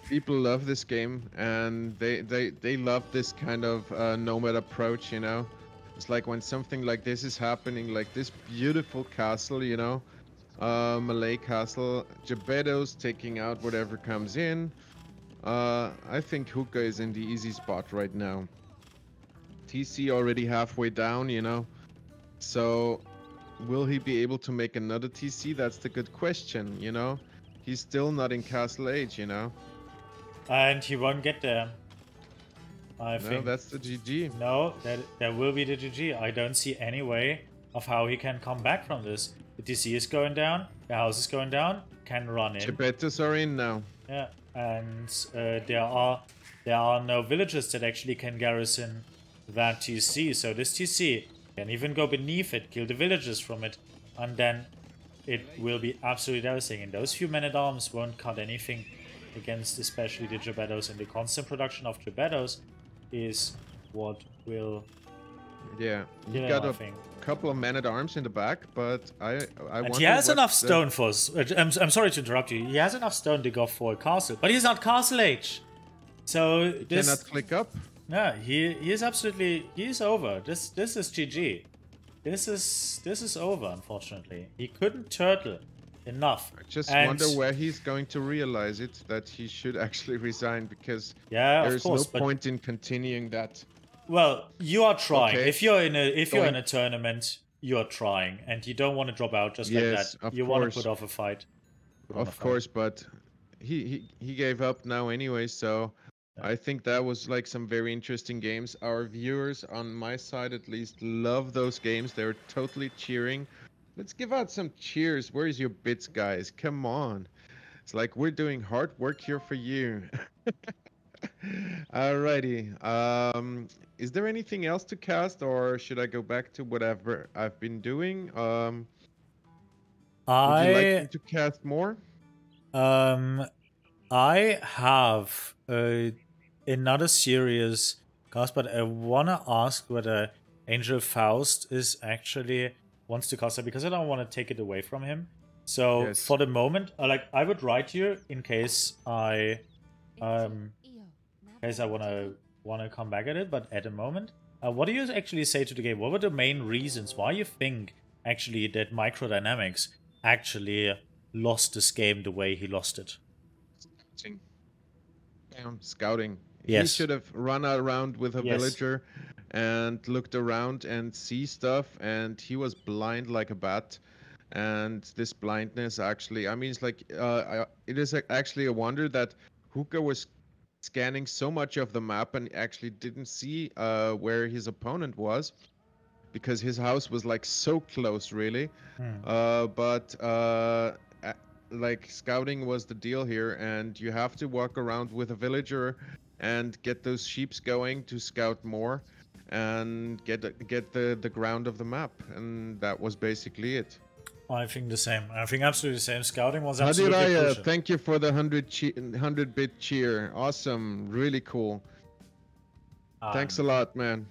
People love this game, and they love this kind of nomad approach, you know? It's like when something like this is happening, like this beautiful castle, you know? Malay castle, Geppettos taking out whatever comes in. I think Houkka is in the easy spot right now. TC already halfway down, you know? So, will he be able to make another TC? That's the good question, you know? He's still not in Castle Age, you know? And he won't get there. I think. No, that's the GG. No, that will be the GG. I don't see any way of how he can come back from this. The TC is going down, the house is going down, can run in. Geppettos are in now. Yeah, and there are no villagers that actually can garrison that TC. So this TC can even go beneath it, kill the villagers from it, and then it will be absolutely devastating. And those few men-at-arms won't cut anything against especially the Geppettos, and the constant production of Geppettos is what will... Yeah, you got a couple of men-at-arms in the back, but I and he has enough stone for... I'm sorry to interrupt you. He has enough stone to go for a castle, but he's not Castle Age. So this... Cannot click up? No, he is absolutely... He's over. This is GG. This is over, unfortunately. He couldn't turtle enough. I just wonder where he's going to realize it, that he should actually resign, because there's no point in continuing that. Well, you are trying. Okay. If you're in a tournament, you're trying and you don't want to drop out just like that. Yes, of You want to course. put off a fight. Of course, but he gave up now anyway, so Yeah. I think that was like some very interesting games. Our viewers on my side at least love those games. They're totally cheering. Let's give out some cheers. Where's your bits, guys? Come on. It's like we're doing hard work here for you. Alrighty. Is there anything else to cast, or should I go back to whatever I've been doing? Would you like me to cast more? Um, I have another serious cast, but I wanna ask whether Angel Faust is actually wants to cast it because I don't want to take it away from him. So Yes. for the moment, like I would write you in case I wanna come back at it. But at the moment, what do you actually say to the game? What were the main reasons why you think actually that Microdynamics actually lost this game the way he lost it? Scouting. Yes. He should have run around with a Yes. villager and looked around and see stuff, and he was blind like a bat. And this blindness actually, I mean, it's like it is actually a wonder that Houkka was scanning so much of the map and actually didn't see where his opponent was, because his house was like so close, really. But like scouting was the deal here, and you have to walk around with a villager and get those sheeps going to scout more and get the ground of the map, and that was basically it. I think the same. I think absolutely the same. Scouting was absolutely crucial. Thank you for the 100-bit cheer. Awesome, really cool. Thanks a lot, man.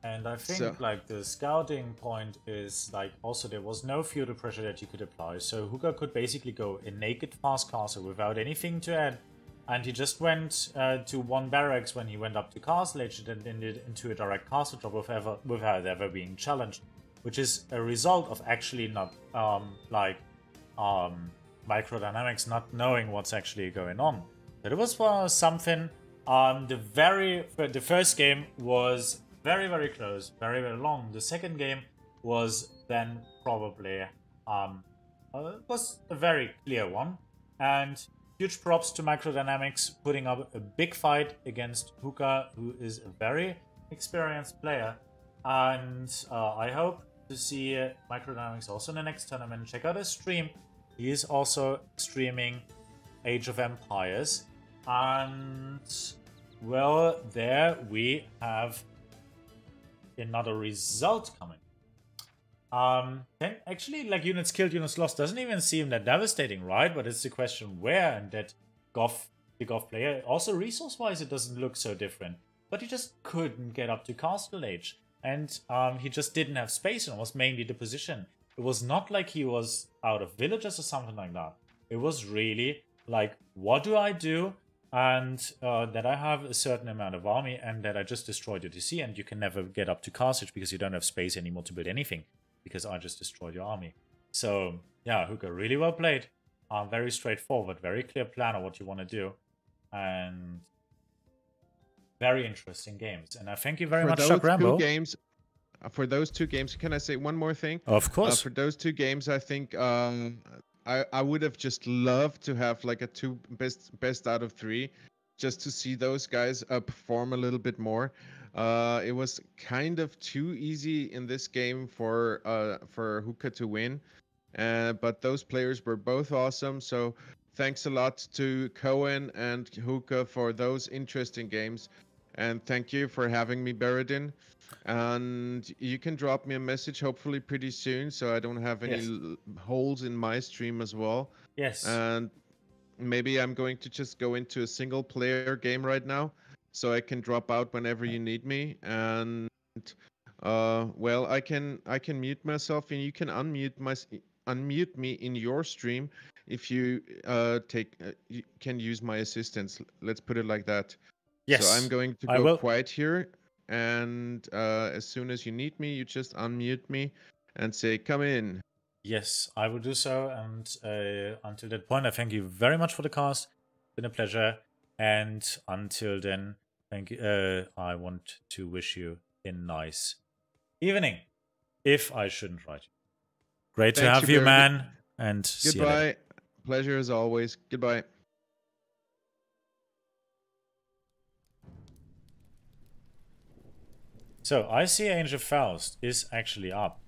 And I think like the scouting point is like also there was no feudal pressure that you could apply. So Houkka could basically go a naked fast castle without anything to add. And he just went to one barracks when he went up to castle age and ended into a direct castle drop without ever being challenged. Which is a result of actually not Microdynamics not knowing what's actually going on. But it was for something. The first game was very, very close, very, very long. The second game was then probably was a very clear one. And huge props to Microdynamics putting up a big fight against Houkka, who is a very experienced player. And I hope to see Microdynamics also in the next tournament. Check out his stream. He is also streaming Age of Empires. And, well, there we have another result coming. Actually, like units killed, units lost doesn't even seem that devastating, right? But it's the question where, and that the Goth player, also resource-wise, it doesn't look so different. But he just couldn't get up to Castle Age. And he just didn't have space, and it was mainly the position. It was not like he was out of villages or something like that. It was really like, what do I do? And that I have a certain amount of army, and that I just destroyed your DC, and you can never get up to Carthage because you don't have space anymore to build anything, because I just destroyed your army. So, yeah, Houkka, really well played. Very straightforward, very clear plan of what you want to do. And very interesting games. And I thank you very much, Chuck Rambo. For those two games, can I say one more thing? Of course. For those two games, I think I would have just loved to have like a best out of 3, just to see those guys perform a little bit more. It was kind of too easy in this game for Houkka to win, but those players were both awesome. So thanks a lot to Cohen and Houkka for those interesting games, and thank you for having me, Baradin. And you can drop me a message hopefully pretty soon, so I don't have any holes in my stream as well. Yes. And maybe I'm going to just go into a single player game right now, so I can drop out whenever you need me. And well, I can mute myself, and you can unmute me in your stream if you you can use my assistance. Let's put it like that. Yes. So I'm going to go quiet here. And as soon as you need me, you just unmute me and say, come in. Yes, I will do so. And until that point, I thank you very much for the cast. It's been a pleasure. And until then, thank you. I want to wish you a nice evening. if I shouldn't write you. Great to Thanks, have you, Hubert. man. And see you later. Goodbye. Pleasure as always. Goodbye. So I see Angel Faust is actually up.